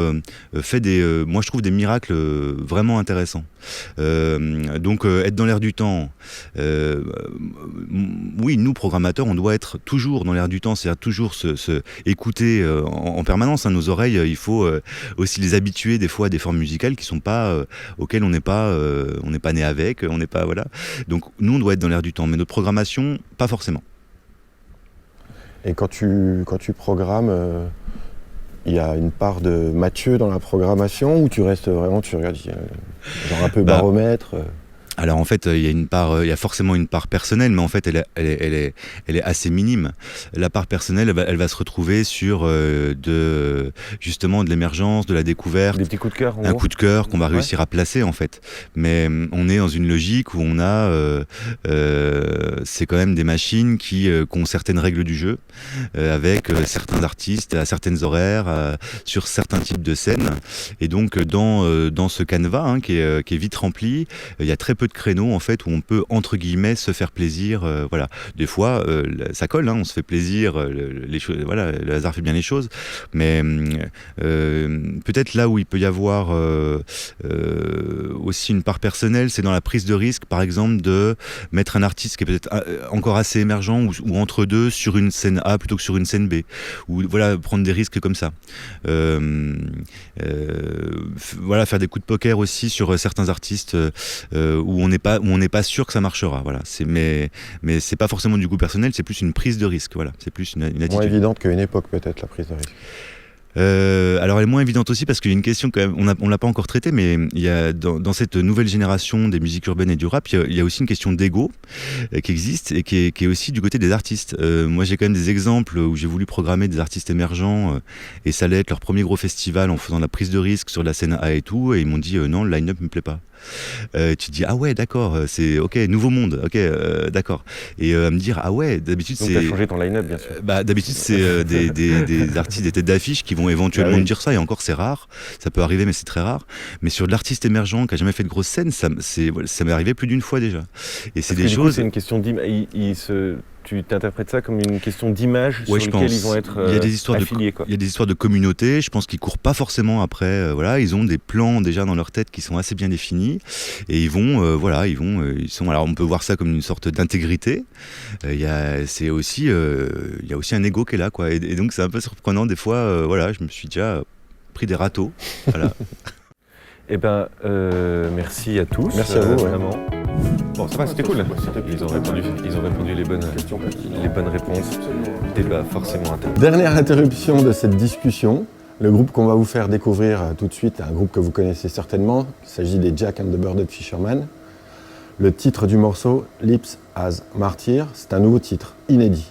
fait moi je trouve des miracles vraiment intéressants. Donc être dans l'air du temps, oui, nous programmateurs, on doit être toujours dans l'air du temps, c'est-à-dire toujours se écouter en permanence. Nos oreilles, il faut aussi les habituer des fois à des formes musicales qui sont pas auxquelles on n'est pas né avec, on n'est pas voilà. Donc nous on doit être dans l'air du temps, mais notre programmation, pas forcément. Et quand tu programmes, il y a une part de Mathieu dans la programmation ou tu restes vraiment, tu regardes genre un peu baromètre Alors en fait, il y a forcément une part personnelle, mais en fait, elle est assez minime. La part personnelle, elle va se retrouver sur justement de l'émergence, de la découverte, des petits coups de cœur, un coup de cœur qu'on va réussir à placer en fait. Mais on est dans une logique où on a, c'est quand même des machines qui ont certaines règles du jeu, avec certains artistes à certaines horaires, sur certains types de scènes. Et donc dans ce canevas qui est vite rempli, il y a très peu de créneaux en fait où on peut entre guillemets se faire plaisir, voilà. Des fois ça colle, on se fait plaisir, les choses, voilà, le hasard fait bien les choses, mais peut-être là où il peut y avoir aussi une part personnelle, c'est dans la prise de risque, par exemple de mettre un artiste qui est peut-être encore assez émergent ou entre deux sur une scène A plutôt que sur une scène B, ou voilà, prendre des risques comme ça, voilà, faire des coups de poker aussi sur certains artistes où on n'est pas sûr que ça marchera, voilà. Mais c'est pas forcément du goût personnel, c'est plus une prise de risque, voilà. C'est plus une attitude. Moins évidente qu'à une époque peut-être, la prise de risque. Alors elle est moins évidente aussi parce qu'il y a une question quand même, on l'a pas encore traitée, mais il y a dans cette nouvelle génération des musiques urbaines et du rap, il y a aussi une question d'ego qui existe et qui est aussi du côté des artistes. Moi j'ai quand même des exemples où j'ai voulu programmer des artistes émergents et ça allait être leur premier gros festival en faisant de la prise de risque sur la scène A et tout, et ils m'ont dit non, le line-up me plaît pas. Tu te dis ah ouais d'accord, c'est ok, nouveau monde, ok, d'accord, et à me dire ah ouais, d'habitude donc c'est. t'as changé ton line-up bien sûr. D'habitude c'est des artistes, des têtes d'affiche qui vont éventuellement me dire ça, et encore c'est rare, ça peut arriver mais c'est très rare. Mais sur de l'artiste émergent qui a jamais fait de grosse scène, ça m'est arrivé plus d'une fois déjà. Et c'est des choses. C'est une question tu t'interprètes ça comme une question d'image sur Ouais, je laquelle pense. ils vont être Il y a des histoires affiliés, quoi. Il y a des histoires de communauté. Je pense qu'ils courent pas forcément après. Voilà, ils ont des plans déjà dans leur tête qui sont assez bien définis et ils vont, ils sont. Alors on peut voir ça comme une sorte d'intégrité. Il y a aussi un ego qui est là, quoi. Et donc c'est un peu surprenant des fois. Voilà, je me suis déjà pris des râteaux. Voilà. Eh ben, merci à tous. Merci à vous, ouais. Vraiment. Bon, ça va, c'était cool. Ils ont répondu les bonnes réponses. Débat forcément intéressant. Dernière interruption de cette discussion. Le groupe qu'on va vous faire découvrir tout de suite, un groupe que vous connaissez certainement. Il s'agit des Jack and the Birded Fishermen. Le titre du morceau, Lips as Martyr, c'est un nouveau titre, inédit.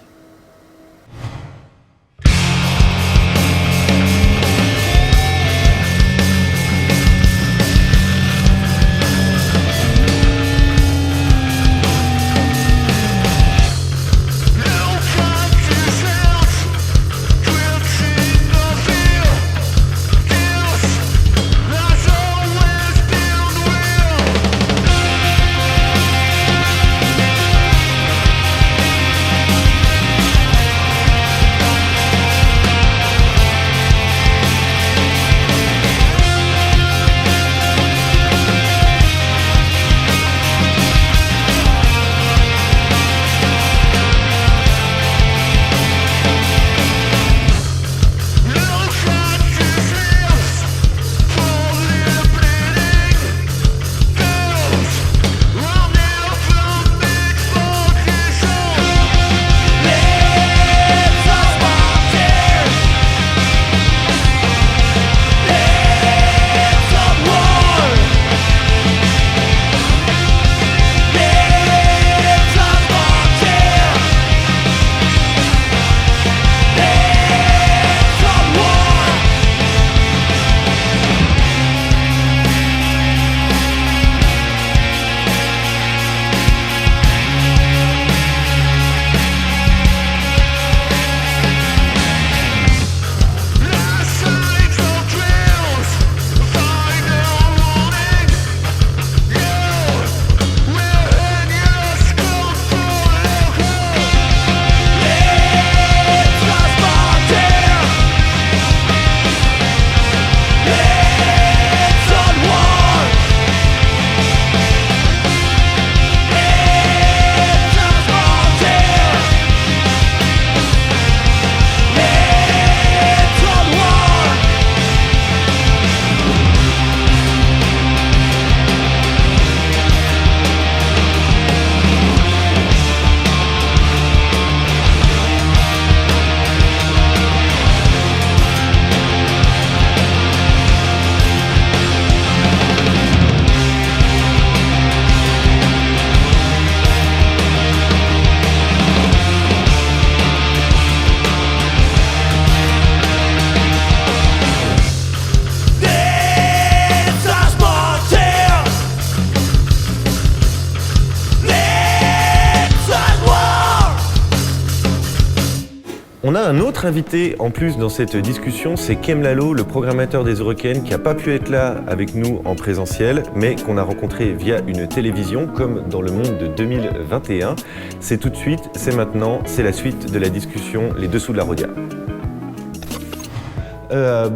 On a un autre invité en plus dans cette discussion, c'est Kem Lalo, le programmateur des Eurocaines, qui n'a pas pu être là avec nous en présentiel, mais qu'on a rencontré via une télévision, comme dans le monde de 2021. C'est tout de suite, c'est maintenant, c'est la suite de la discussion Les Dessous de la Rhodia.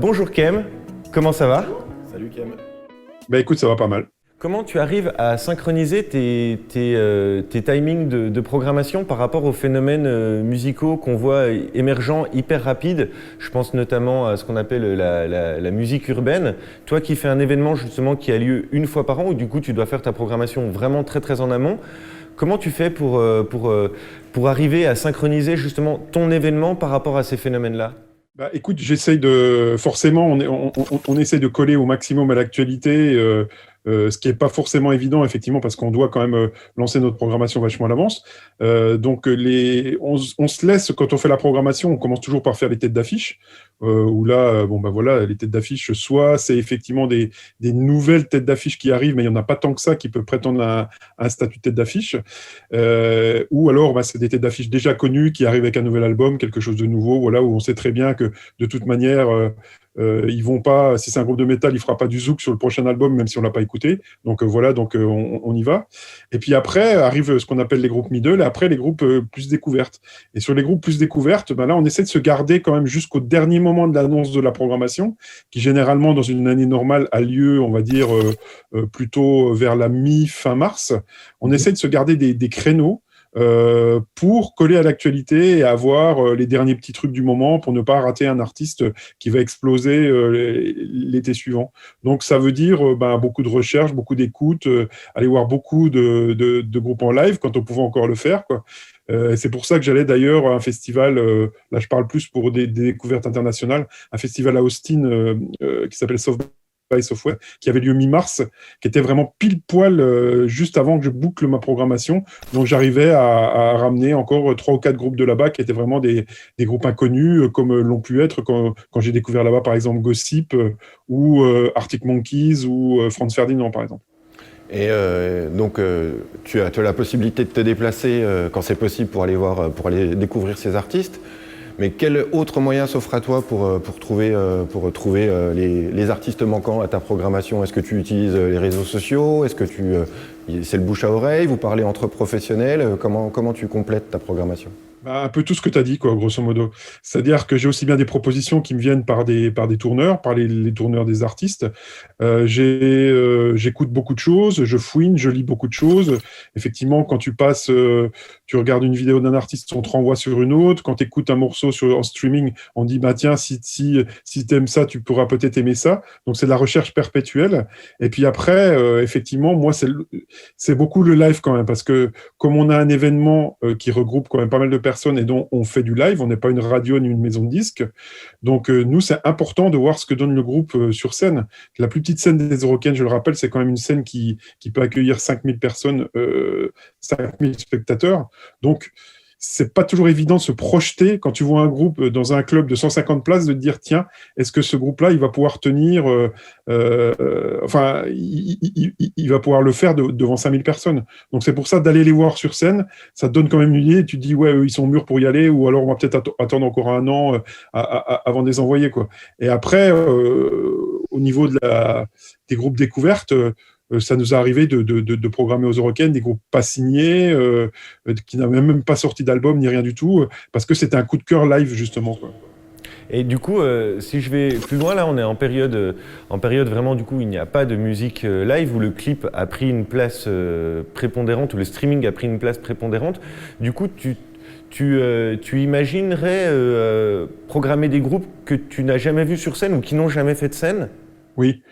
Bonjour Kem, comment ça va? Salut Kem. Bah écoute, ça va pas mal. Comment tu arrives à synchroniser tes timings de programmation par rapport aux phénomènes musicaux qu'on voit émergents hyper rapides? Je pense notamment à ce qu'on appelle la musique urbaine. Toi qui fais un événement justement qui a lieu une fois par an, où du coup tu dois faire ta programmation vraiment très très en amont, comment tu fais pour arriver à synchroniser justement ton événement par rapport à ces phénomènes-là? Bah écoute, j'essaye de... Forcément, on essaie de coller au maximum à l'actualité, ce qui n'est pas forcément évident, effectivement, parce qu'on doit quand même lancer notre programmation vachement à l'avance. Donc, on se laisse, quand on fait la programmation, on commence toujours par faire les têtes d'affiche. où là, les têtes d'affiche, soit c'est effectivement des nouvelles têtes d'affiche qui arrivent, mais il n'y en a pas tant que ça qui peut prétendre à un statut de tête d'affiche, ou alors c'est des têtes d'affiche déjà connues qui arrivent avec un nouvel album, quelque chose de nouveau, voilà, où on sait très bien que de toute manière, ils vont pas, si c'est un groupe de métal, il fera pas du zouk sur le prochain album, même si on l'a pas écouté. Donc on y va. Et puis après arrive ce qu'on appelle les groupes middle, et après les groupes plus découvertes. Et sur les groupes plus découvertes, là on essaie de se garder quand même jusqu'au dernier moment de l'annonce de la programmation, qui généralement dans une année normale a lieu, on va dire plutôt vers la mi-fin mars. On essaie de se garder des créneaux pour coller à l'actualité et avoir les derniers petits trucs du moment pour ne pas rater un artiste qui va exploser l'été suivant. Donc ça veut dire beaucoup de recherche, beaucoup d'écoute, aller voir beaucoup de groupes en live quand on pouvait encore le faire, quoi. C'est pour ça que j'allais d'ailleurs à un festival, là je parle plus pour des découvertes internationales, un festival à Austin qui s'appelle South by Southwest, qui avait lieu mi-mars, qui était vraiment pile poil juste avant que je boucle ma programmation. Donc j'arrivais à ramener encore 3 ou 4 groupes de là-bas qui étaient vraiment des groupes inconnus, comme l'ont pu être quand j'ai découvert là-bas par exemple Gossip ou Arctic Monkeys ou Franz Ferdinand par exemple. Et donc tu as la possibilité de te déplacer quand c'est possible pour aller découvrir ces artistes. Mais quel autre moyen s'offre à toi pour trouver les artistes manquants à ta programmation? Est-ce que tu utilises les réseaux sociaux? Est-ce que c'est le bouche à oreille? Vous parlez entre professionnels? Comment tu complètes ta programmation? Un peu tout ce que tu as dit, quoi, grosso modo. C'est-à-dire que j'ai aussi bien des propositions qui me viennent par des tourneurs, par les tourneurs des artistes. J'écoute beaucoup de choses, je fouine, je lis beaucoup de choses. Effectivement, quand tu passes, tu regardes une vidéo d'un artiste, on te renvoie sur une autre. Quand tu écoutes un morceau en streaming, on dit tiens, si tu aimes ça, tu pourras peut-être aimer ça. Donc c'est de la recherche perpétuelle. Et puis après, effectivement, moi, c'est beaucoup le live quand même, parce que comme on a un événement qui regroupe quand même pas mal de personnes et dont on fait du live, on n'est pas une radio ni une maison de disques. Donc nous, c'est important de voir ce que donne le groupe sur scène. La plus petite scène des Eurocaines, je le rappelle, c'est quand même une scène qui peut accueillir 5000 personnes, 5000 spectateurs. Donc c'est pas toujours évident de se projeter quand tu vois un groupe dans un club de 150 places, de te dire tiens, est-ce que ce groupe-là il va pouvoir tenir il va pouvoir le faire devant 5000 personnes. Donc c'est pour ça d'aller les voir sur scène, ça te donne quand même une idée, et tu te dis ouais, eux, ils sont mûrs pour y aller, ou alors on va peut-être attendre encore un an avant de les envoyer, quoi. Et après au niveau des groupes découvertes, ça nous est arrivé de programmer aux Eurocaines des groupes pas signés, qui n'avaient même pas sorti d'album ni rien du tout, parce que c'était un coup de cœur live justement, quoi. Et du coup, si je vais plus loin, là, on est en période vraiment, du coup, il n'y a pas de musique live, où le clip a pris une place prépondérante, où le streaming a pris une place prépondérante. Du coup, tu imaginerais programmer des groupes que tu n'as jamais vus sur scène ou qui n'ont jamais fait de scène? Oui.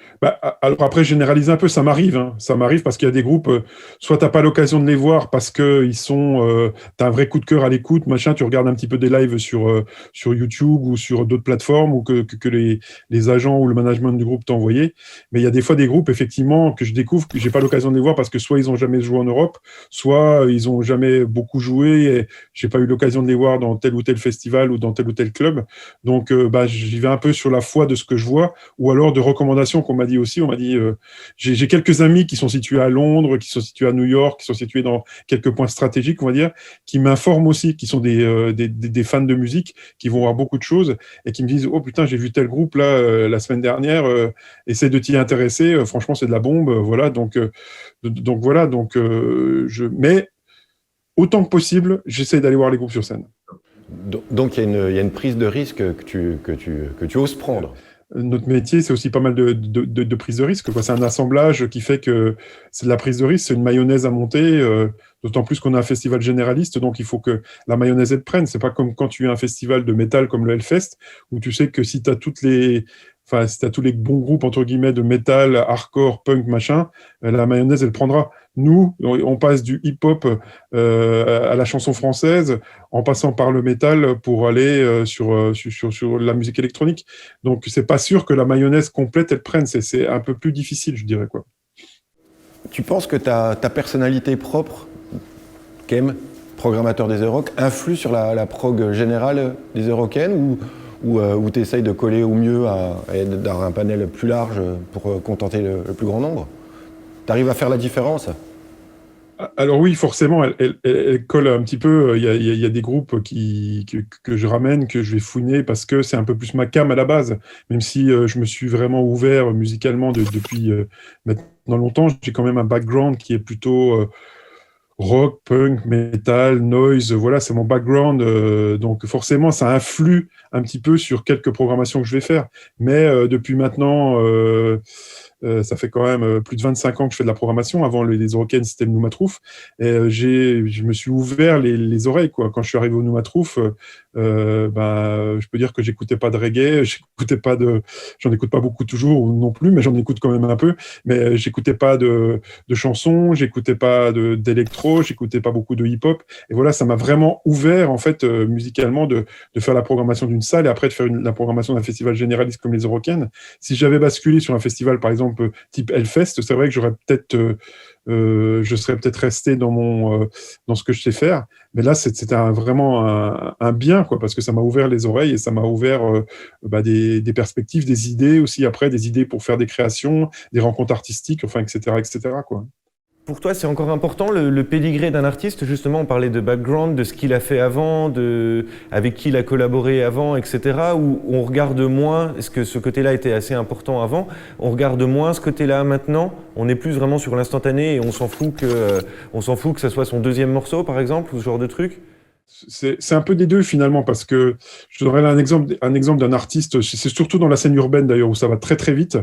Alors après, je généralise un peu, ça m'arrive. Ça m'arrive parce qu'il y a des groupes, soit tu n'as pas l'occasion de les voir parce que tu as un vrai coup de cœur à l'écoute, machin, tu regardes un petit peu des lives sur YouTube ou sur d'autres plateformes, ou que les agents ou le management du groupe t'ont envoyé. Mais il y a des fois des groupes, effectivement, que je découvre, que j'ai pas l'occasion de les voir parce que soit ils n'ont jamais joué en Europe, soit ils n'ont jamais beaucoup joué et j'ai pas eu l'occasion de les voir dans tel ou tel festival ou dans tel ou tel club. Donc j'y vais un peu sur la foi de ce que je vois, ou alors de recommandations qu'on m'a dit aussi. On m'a dit, j'ai quelques amis qui sont situés à Londres, qui sont situés à New York, qui sont situés dans quelques points stratégiques, on va dire, qui m'informent aussi, qui sont des fans de musique, qui vont voir beaucoup de choses et qui me disent, oh putain, j'ai vu tel groupe là la semaine dernière, essaie de t'y intéresser, franchement c'est de la bombe, voilà. Donc voilà, mais autant que possible, j'essaie d'aller voir les groupes sur scène. Donc il y a une prise de risque que tu oses prendre. Notre métier, c'est aussi pas mal de prise de risque, quoi. C'est un assemblage qui fait que c'est de la prise de risque, c'est une mayonnaise à monter, d'autant plus qu'on a un festival généraliste, donc il faut que la mayonnaise elle prenne. C'est pas comme quand tu as un festival de métal comme le Hellfest, où tu sais que si tu as tous les bons groupes, entre guillemets, de métal, hardcore, punk, machin, la mayonnaise, elle prendra. Nous, on passe du hip-hop à la chanson française, en passant par le métal pour aller sur la musique électronique. Donc, c'est pas sûr que la mayonnaise complète, elle prenne. C'est un peu plus difficile, je dirais, quoi. Tu penses que ta personnalité propre, Kem, programmateur des Euroc, influe sur la prog générale des Eurocaines, où tu essayes de coller au mieux et d'avoir un panel plus large pour contenter le plus grand nombre? Tu arrives à faire la différence? Alors oui, forcément, elle colle un petit peu. Il y a des groupes que je ramène, que je vais fouiner parce que c'est un peu plus ma came à la base. Même si je me suis vraiment ouvert musicalement depuis maintenant longtemps, j'ai quand même un background qui est plutôt rock, punk, metal, noise. Voilà, c'est mon background. Donc forcément, ça influe un petit peu sur quelques programmations que je vais faire. Mais depuis maintenant... ça fait quand même plus de 25 ans que je fais de la programmation. Avant, les Eurocaines, c'était le Noumatrouf. Et je me suis ouvert les oreilles, quoi. Quand je suis arrivé au Noumatrouf, je peux dire que j'écoutais pas de reggae, j'en écoute pas beaucoup toujours non plus, mais j'en écoute quand même un peu. Mais j'écoutais pas de chansons, j'écoutais pas d'électro, j'écoutais pas beaucoup de hip-hop. Et voilà, ça m'a vraiment ouvert, en fait, musicalement, de faire la programmation d'une salle et après de faire la programmation d'un festival généraliste comme les Eurocaines. Si j'avais basculé sur un festival, par exemple, type Hellfest, c'est vrai que je serais peut-être resté dans ce que je sais faire. Mais là, c'était vraiment un bien, quoi, parce que ça m'a ouvert les oreilles et ça m'a ouvert des perspectives, des idées aussi, après, des idées pour faire des créations, des rencontres artistiques, enfin, etc., quoi. Pour toi, c'est encore important le pédigré d'un artiste. Justement, on parlait de background, de ce qu'il a fait avant, avec qui il a collaboré avant, etc. Où on regarde moins, est-ce que ce côté-là était assez important avant? On regarde moins ce côté-là maintenant. On est plus vraiment sur l'instantané et on s'en fout que ça soit son deuxième morceau, par exemple, ou ce genre de truc. C'est un peu des deux finalement, parce que je te donnerai un exemple d'un artiste, c'est surtout dans la scène urbaine d'ailleurs, où ça va très très vite,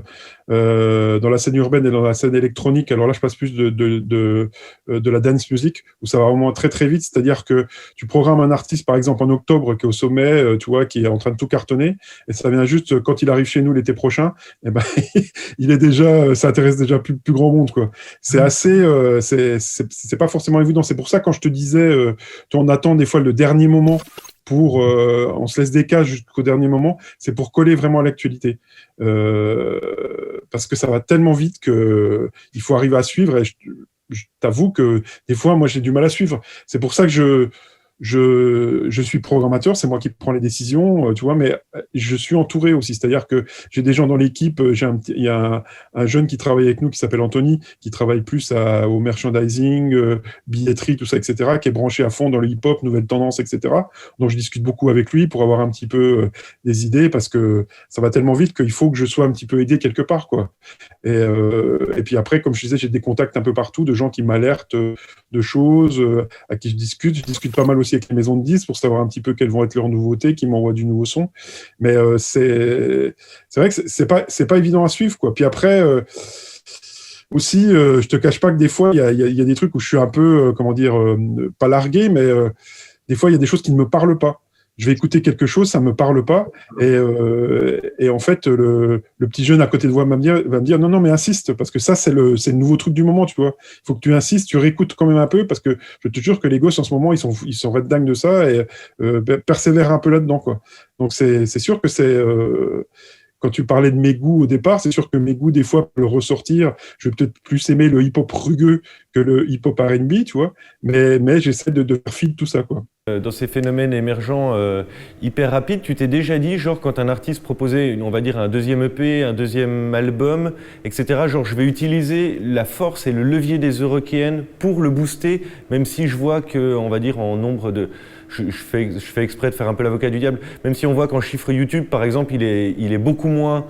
dans la scène urbaine et dans la scène électronique. Alors là, je passe plus de la dance music, où ça va vraiment très très vite, c'est-à-dire que tu programmes un artiste par exemple en octobre qui est au sommet, tu vois, qui est en train de tout cartonner, et ça vient juste quand il arrive chez nous l'été prochain, et ben il est déjà, ça intéresse déjà plus grand monde, quoi. C'est assez, c'est pas forcément évident. C'est pour ça quand je te disais, on attend des fois le dernier moment on se laisse des cases jusqu'au dernier moment, c'est pour coller vraiment à l'actualité. Parce que ça va tellement vite qu'il faut arriver à suivre, et je t'avoue que des fois, moi, j'ai du mal à suivre. C'est pour ça que je suis programmateur, c'est moi qui prends les décisions, tu vois, mais je suis entouré aussi, c'est-à-dire que j'ai des gens dans l'équipe, il y a un jeune qui travaille avec nous qui s'appelle Anthony, qui travaille plus au merchandising, billetterie, tout ça, etc., qui est branché à fond dans le hip-hop, nouvelles tendances, etc. Donc je discute beaucoup avec lui pour avoir un petit peu des idées, parce que ça va tellement vite qu'il faut que je sois un petit peu aidé quelque part, quoi. Et puis après, comme je disais, j'ai des contacts un peu partout de gens qui m'alertent de choses, à qui je discute pas mal aussi avec les maisons de disques pour savoir un petit peu quelles vont être leurs nouveautés, qui m'envoient du nouveau son. Mais c'est vrai que c'est pas évident à suivre, quoi. Puis après, aussi, je te cache pas que des fois, il y a des trucs où je suis un peu, pas largué, mais des fois, il y a des choses qui ne me parlent pas. Je vais écouter quelque chose, ça me parle pas, et en fait, le petit jeune à côté de moi va me dire non, mais insiste, parce que ça, c'est le nouveau truc du moment, tu vois. Il faut que tu insistes, tu réécoutes quand même un peu, parce que je te jure que les gosses, en ce moment, ils sont red dingues de ça, et persévèrent un peu là-dedans, quoi. Donc, c'est sûr que c'est... Quand tu parlais de mes goûts au départ, c'est sûr que mes goûts, des fois, peuvent ressortir. Je vais peut-être plus aimer le hip-hop rugueux que le hip-hop R&B, tu vois, mais j'essaie de faire fi de tout ça, quoi. Dans ces phénomènes émergents hyper rapides, tu t'es déjà dit, genre, quand un artiste proposait, on va dire, un deuxième EP, un deuxième album, etc., genre, je vais utiliser la force et le levier des Eurocaines pour le booster, même si je vois que, on va dire, en nombre de... Je fais exprès de faire un peu l'avocat du diable, même si on voit qu'en chiffre YouTube, par exemple, il est beaucoup moins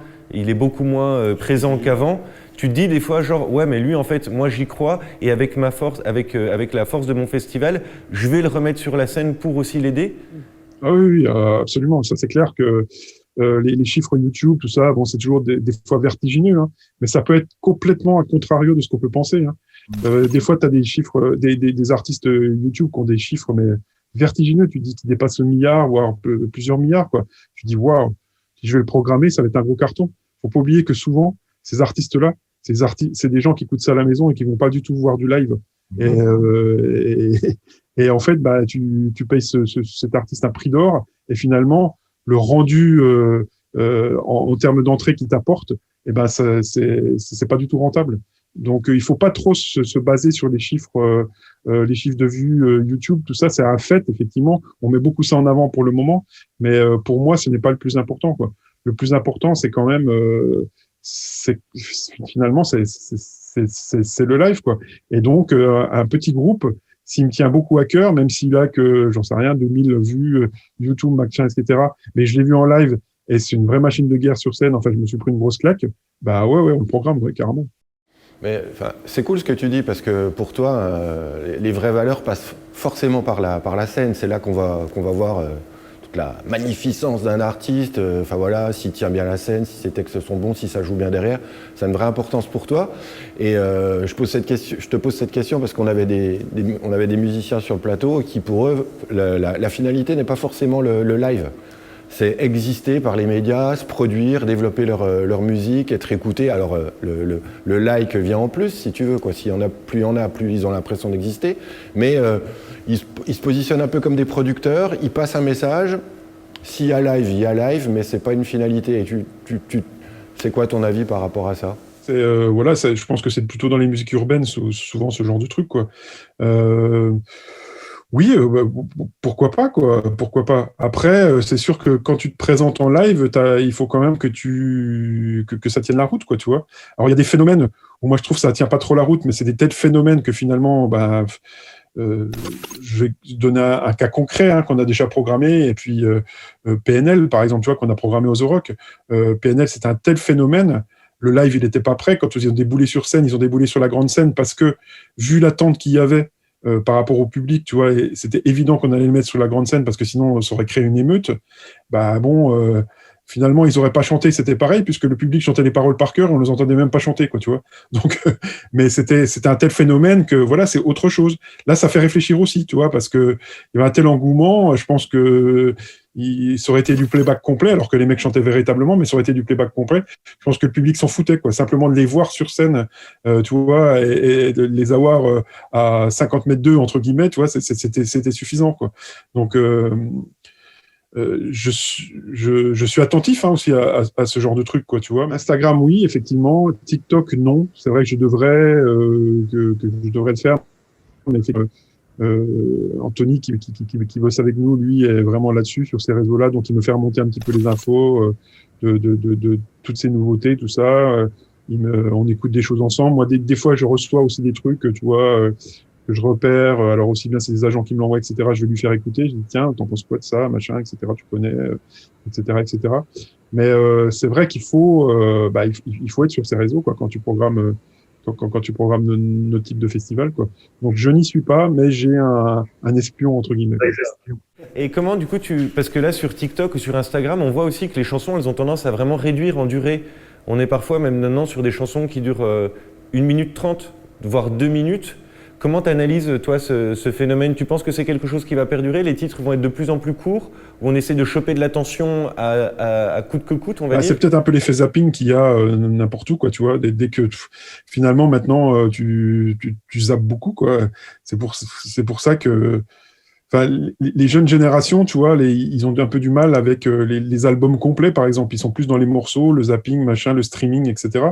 présent qu'avant. Tu te dis des fois, genre, ouais, mais lui, en fait, moi, j'y crois, et avec ma force, avec la force de mon festival, je vais le remettre sur la scène pour aussi l'aider. Ah oui, absolument. Ça, c'est clair que les chiffres YouTube, tout ça, bon, c'est toujours des fois vertigineux, hein, mais ça peut être complètement à contrario de ce qu'on peut penser, hein. Des fois, tu as des chiffres, des artistes YouTube qui ont des chiffres, mais vertigineux, tu dis qu'ils dépassent le milliard, voire plusieurs milliards, quoi. Tu dis, waouh, si je vais le programmer, ça va être un gros carton. Faut pas oublier que souvent, ces artistes-là, c'est des gens qui écoutent ça à la maison et qui vont pas du tout voir du live. Et en fait, bah, tu payes cet artiste un prix d'or, et finalement, le rendu en termes d'entrée qu'il t'apporte, eh ben, c'est pas du tout rentable. Donc, il faut pas trop se baser sur les chiffres de vues YouTube. Tout ça, c'est un fait, effectivement. On met beaucoup ça en avant pour le moment, mais pour moi, ce n'est pas le plus important, quoi. Le plus important, c'est quand même, finalement, c'est le live, quoi. Et donc, un petit groupe, s'il me tient beaucoup à cœur, même s'il a que, j'en sais rien, 2000 vues YouTube, machin, etc. Mais je l'ai vu en live et c'est une vraie machine de guerre sur scène. Enfin, je me suis pris une grosse claque. Bah ouais, on le programme, ouais, carrément. Mais c'est cool ce que tu dis parce que pour toi, les vraies valeurs passent forcément par la scène. C'est là qu'on va voir toute la magnificence d'un artiste. Enfin voilà, s'il tient bien la scène, si ses textes sont bons, si ça joue bien derrière, ça a une vraie importance pour toi. Et je te pose cette question parce qu'on avait des musiciens sur le plateau qui pour eux, la finalité n'est pas forcément le live. C'est exister par les médias, se produire, développer leur musique, être écouté. Alors le like vient en plus, si tu veux, quoi. S'il y en a, plus ils ont l'impression d'exister. Mais ils se positionnent un peu comme des producteurs, ils passent un message. S'il y a live, il y a live, mais c'est pas une finalité. Et c'est quoi ton avis par rapport à ça ? Voilà, je pense que c'est plutôt dans les musiques urbaines, souvent ce genre de truc, quoi. Oui, pourquoi pas, quoi. Pourquoi pas. Après, c'est sûr que quand tu te présentes en live, il faut quand même que ça tienne la route, quoi, tu vois. Alors, il y a des phénomènes où moi, je trouve que ça tient pas trop la route, mais c'est des tels phénomènes que finalement, je vais donner un cas concret qu'on a déjà programmé, et puis PNL, par exemple, tu vois, qu'on a programmé aux The Rock. PNL, c'est un tel phénomène. Le live, il n'était pas prêt. Quand ils ont déboulé sur scène, ils ont déboulé sur la grande scène parce que, vu l'attente qu'il y avait, par rapport au public, tu vois, et c'était évident qu'on allait le mettre sur la grande scène parce que sinon ça aurait créé une émeute. Finalement ils auraient pas chanté, c'était pareil puisque le public chantait les paroles par cœur, on les entendait même pas chanter, quoi, tu vois. Donc, mais c'était un tel phénomène que voilà, c'est autre chose. Là, ça fait réfléchir aussi, tu vois, parce que il y avait un tel engouement. Je pense que ça aurait été du playback complet, alors que les mecs chantaient véritablement, mais ça aurait été du playback complet. Je pense que le public s'en foutait, quoi. Simplement de les voir sur scène, tu vois, et de les avoir à 50 mètres d'eux, entre guillemets, tu vois, c'était suffisant, quoi. Donc, je suis attentif aussi à ce genre de truc, quoi, tu vois. Instagram, oui, effectivement. TikTok, non. C'est vrai que je devrais le faire. Mais Anthony qui bosse avec nous, lui est vraiment là-dessus, sur ces réseaux-là, donc il me fait remonter un petit peu les infos de toutes ces nouveautés, tout ça. On écoute des choses ensemble. Moi, des fois, je reçois aussi des trucs, tu vois, que je repère. Alors aussi bien, c'est des agents qui me l'envoient, etc. Je vais lui faire écouter. Je dis tiens, t'en penses quoi de ça, machin, etc. Tu connais, etc., etc. Mais c'est vrai qu'il faut, il faut être sur ces réseaux, quoi, quand tu programmes. Quand tu programmes nos types de festivals, quoi. Donc je n'y suis pas, mais j'ai un espion, entre guillemets. Et comment, du coup, parce que là, sur TikTok ou sur Instagram, on voit aussi que les chansons, elles ont tendance à vraiment réduire en durée. On est parfois même maintenant sur des chansons qui durent 1 minute 30, voire 2 minutes. Comment tu analyses, toi, ce phénomène ? Tu penses que c'est quelque chose qui va perdurer ? Les titres vont être de plus en plus courts ? Ou on essaie de choper de l'attention à coûte que coûte, on va dire ? C'est peut-être un peu l'effet zapping qu'il y a n'importe où, quoi, tu vois. Dès que, finalement, maintenant, tu zappes beaucoup, quoi. C'est pour ça que... Enfin, les jeunes générations, tu vois, ils ont un peu du mal avec les albums complets, par exemple. Ils sont plus dans les morceaux, le zapping, machin, le streaming, etc.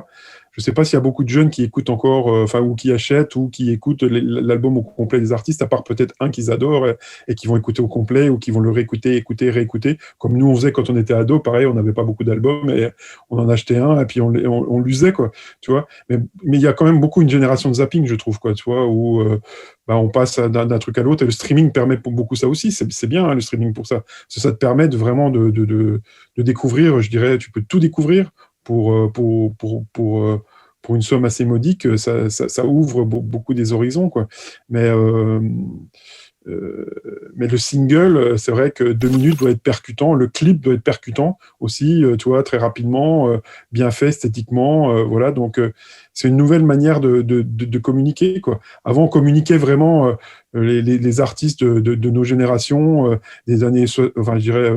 Je sais pas s'il y a beaucoup de jeunes qui écoutent encore, ou qui achètent ou qui écoutent l'album au complet des artistes, à part peut-être un qu'ils adorent et qui vont écouter au complet ou qui vont le réécouter, écouter, réécouter. Comme nous, on faisait quand on était ado, pareil, on n'avait pas beaucoup d'albums et on en achetait un et puis on l'usait, quoi, tu vois. Mais il y a quand même beaucoup une génération de zapping, je trouve, quoi, tu vois, où on passe d'un truc à l'autre et le streaming permet pour beaucoup ça aussi. C'est bien, le streaming pour ça. Ça te permet vraiment de découvrir, je dirais, tu peux tout découvrir pour une somme assez modique. Ça ouvre beaucoup des horizons, quoi. Mais le single, c'est vrai que 2 minutes doit être percutant, le clip doit être percutant aussi, tu vois, très rapidement, bien fait esthétiquement, voilà. Donc c'est une nouvelle manière de communiquer, quoi. Avant, on communiquait vraiment les artistes de nos générations, des années, enfin, je dirais,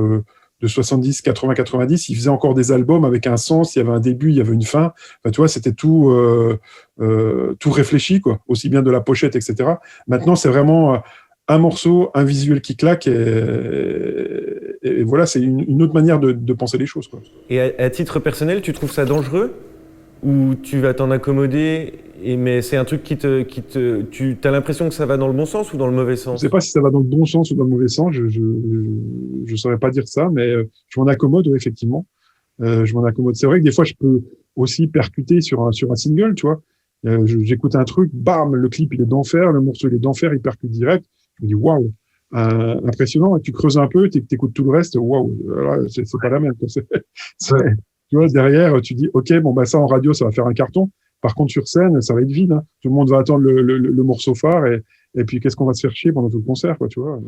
de 70, 80, 90, ils faisaient encore des albums avec un sens, il y avait un début, il y avait une fin. Enfin, tu vois, c'était tout réfléchi, quoi, aussi bien de la pochette, etc. Maintenant, c'est vraiment un morceau, un visuel qui claque, et voilà, c'est une autre manière de penser les choses, quoi. Et à titre personnel, tu trouves ça dangereux ? ou tu vas t'en accommoder, mais c'est un truc tu as l'impression que ça va dans le bon sens ou dans le mauvais Je sens? sais pas si ça va dans le bon sens ou dans le mauvais sens, je saurais pas dire ça, mais je m'en accommode, ouais, effectivement. Je m'en accommode. C'est vrai que des fois, je peux aussi percuter sur un single, tu vois. J'écoute un truc, bam, le clip il est d'enfer, le morceau il est d'enfer, il percute direct. Je me dis waouh, impressionnant. Et tu creuses un peu, t'écoutes tout le reste, waouh, c'est pas la même. Quoi. Tu vois, derrière, tu dis ok, bon bah ça en radio, ça va faire un carton. Par contre, sur scène, ça va être vide. Hein. Tout le monde va attendre le morceau phare et puis qu'est-ce qu'on va se faire chier pendant tout le concert, quoi, tu vois.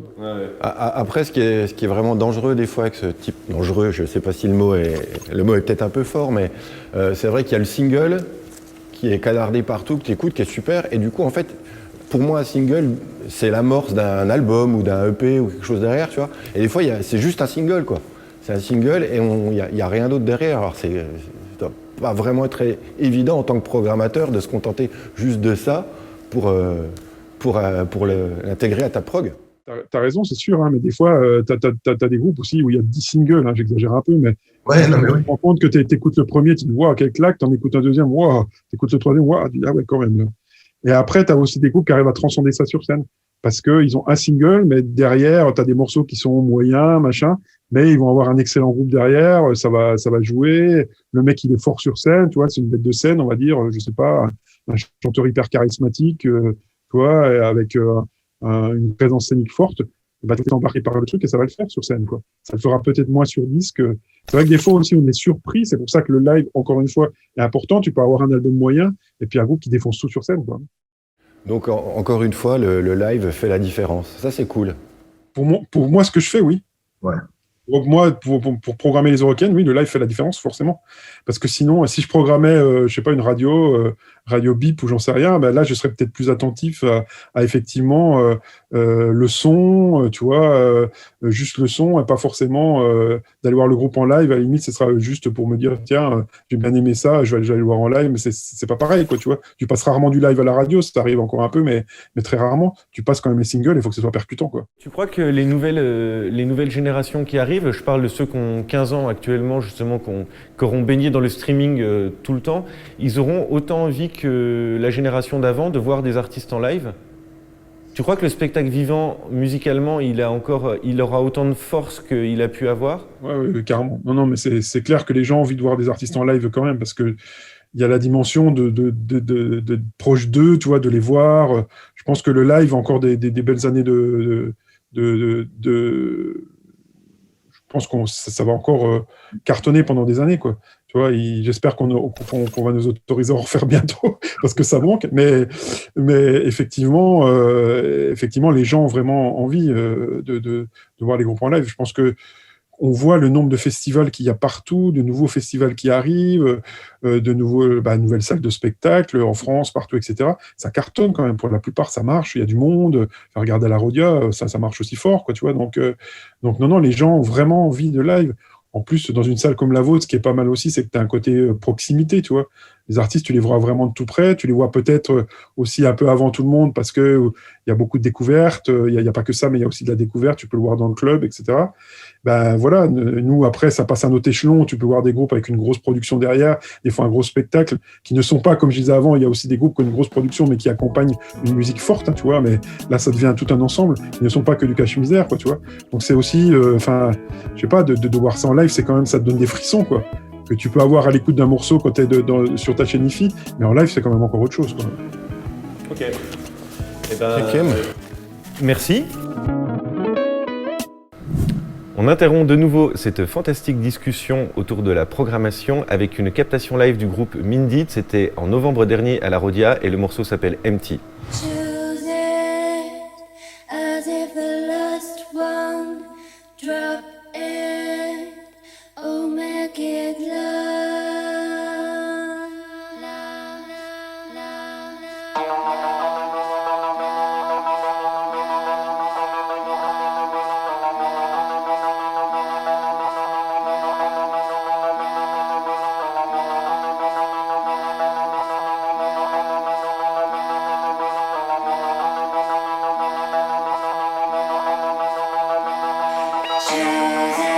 Après, ce qui est vraiment dangereux des fois avec ce type dangereux, je sais pas si le mot est peut-être un peu fort, mais c'est vrai qu'il y a le single qui est canardé partout, que tu écoutes, qui est super, et du coup, en fait, pour moi, un single, c'est l'amorce d'un album ou d'un EP ou quelque chose derrière, tu vois. Et des fois, c'est juste un single, quoi. C'est un single et il y a rien d'autre derrière. Alors, ça doit pas vraiment être évident en tant que programmateur de se contenter juste de ça pour l'intégrer à ta prog. T'as raison, c'est sûr, hein, mais des fois, t'as des groupes aussi où il y a 10 singles, hein, j'exagère un peu, mais tu te rends compte que t'écoutes le premier, tu dis, waouh, quelle claque, t'en écoutes un deuxième, waouh, t'écoutes le troisième, waouh, tu dis, ah ouais, quand même. Là. Et après, t'as aussi des groupes qui arrivent à transcender ça sur scène, parce qu'ils ont un single, mais derrière, t'as des morceaux qui sont moyens, machin, mais ils vont avoir un excellent groupe derrière, ça va jouer, le mec, il est fort sur scène, tu vois, c'est une bête de scène, on va dire, je sais pas, un chanteur hyper charismatique, tu vois, avec une présence scénique forte, bah, tu es embarqué par le truc et ça va le faire sur scène, quoi. Ça le fera peut-être moins sur disque. C'est vrai que des fois aussi, on est surpris. C'est pour ça que le live, encore une fois, est important. Tu peux avoir un album moyen et puis un groupe qui défonce tout sur scène, quoi. Donc, encore une fois, le live fait la différence. Ça, c'est cool. Pour moi, ce que je fais, oui. Ouais. Donc moi, pour programmer les Eurocaines, oui, le live fait la différence, forcément. Parce que sinon, si je programmais, je sais pas, une radio bip ou j'en sais rien, ben là, je serais peut-être plus attentif à effectivement le son, tu vois, juste le son, et pas forcément d'aller voir le groupe en live. À la limite, ce sera juste pour me dire, tiens, j'ai bien aimé ça, je vais aller le voir en live, mais c'est pas pareil, quoi, tu vois. Tu passes rarement du live à la radio, ça arrive encore un peu, mais très rarement. Tu passes quand même les singles, il faut que ce soit percutant, quoi. Tu crois que les nouvelles générations qui arrivent, je parle de ceux qui ont 15 ans actuellement, justement, qui auront baigné dans le streaming tout le temps, ils auront autant envie que la génération d'avant de voir des artistes en live? Tu crois que le spectacle vivant, musicalement, il aura autant de force qu'il a pu avoir? Ouais, carrément. Non, mais c'est clair que les gens ont envie de voir des artistes en live quand même, parce que il y a la dimension de proche d'eux, tu vois, de les voir. Je pense que le live a encore des belles années je pense que ça va encore cartonner pendant des années, quoi. Tu vois, j'espère qu'on va nous autoriser à en refaire bientôt, parce que ça manque. Mais effectivement, les gens ont vraiment envie de voir les groupes en live. Je pense que on voit le nombre de festivals qu'il y a partout, de nouveaux festivals qui arrivent, nouvelles salles de spectacle en France, partout, etc. Ça cartonne quand même. Pour la plupart, ça marche. Il y a du monde. Regarde à la Rodia, ça marche aussi fort, quoi, tu vois. Donc, non, les gens ont vraiment envie de live. En plus, dans une salle comme la vôtre, ce qui est pas mal aussi, c'est que tu as un côté proximité, tu vois. Les artistes, tu les vois vraiment de tout près. Tu les vois peut-être aussi un peu avant tout le monde parce qu'il y a beaucoup de découvertes. Il n'y a pas que ça, mais il y a aussi de la découverte. Tu peux le voir dans le club, etc. Ben voilà, nous, après, ça passe à un autre échelon. Tu peux voir des groupes avec une grosse production derrière, des fois un gros spectacle, qui ne sont pas, comme je disais avant, il y a aussi des groupes qui ont une grosse production, mais qui accompagnent une musique forte, hein, tu vois. Mais là, ça devient tout un ensemble. Ils ne sont pas que du cache-misère, quoi, tu vois. Donc c'est aussi, je sais pas, de voir ça en live, c'est quand même, ça te donne des frissons, quoi. Que tu peux avoir à l'écoute d'un morceau quand tu es sur ta chaîne IFI, mais en live, c'est quand même encore autre chose, quoi. Ok. Merci. On interrompt de nouveau cette fantastique discussion autour de la programmation avec une captation live du groupe Mindit. C'était en novembre dernier à la Rodia et le morceau s'appelle Empty. Choosing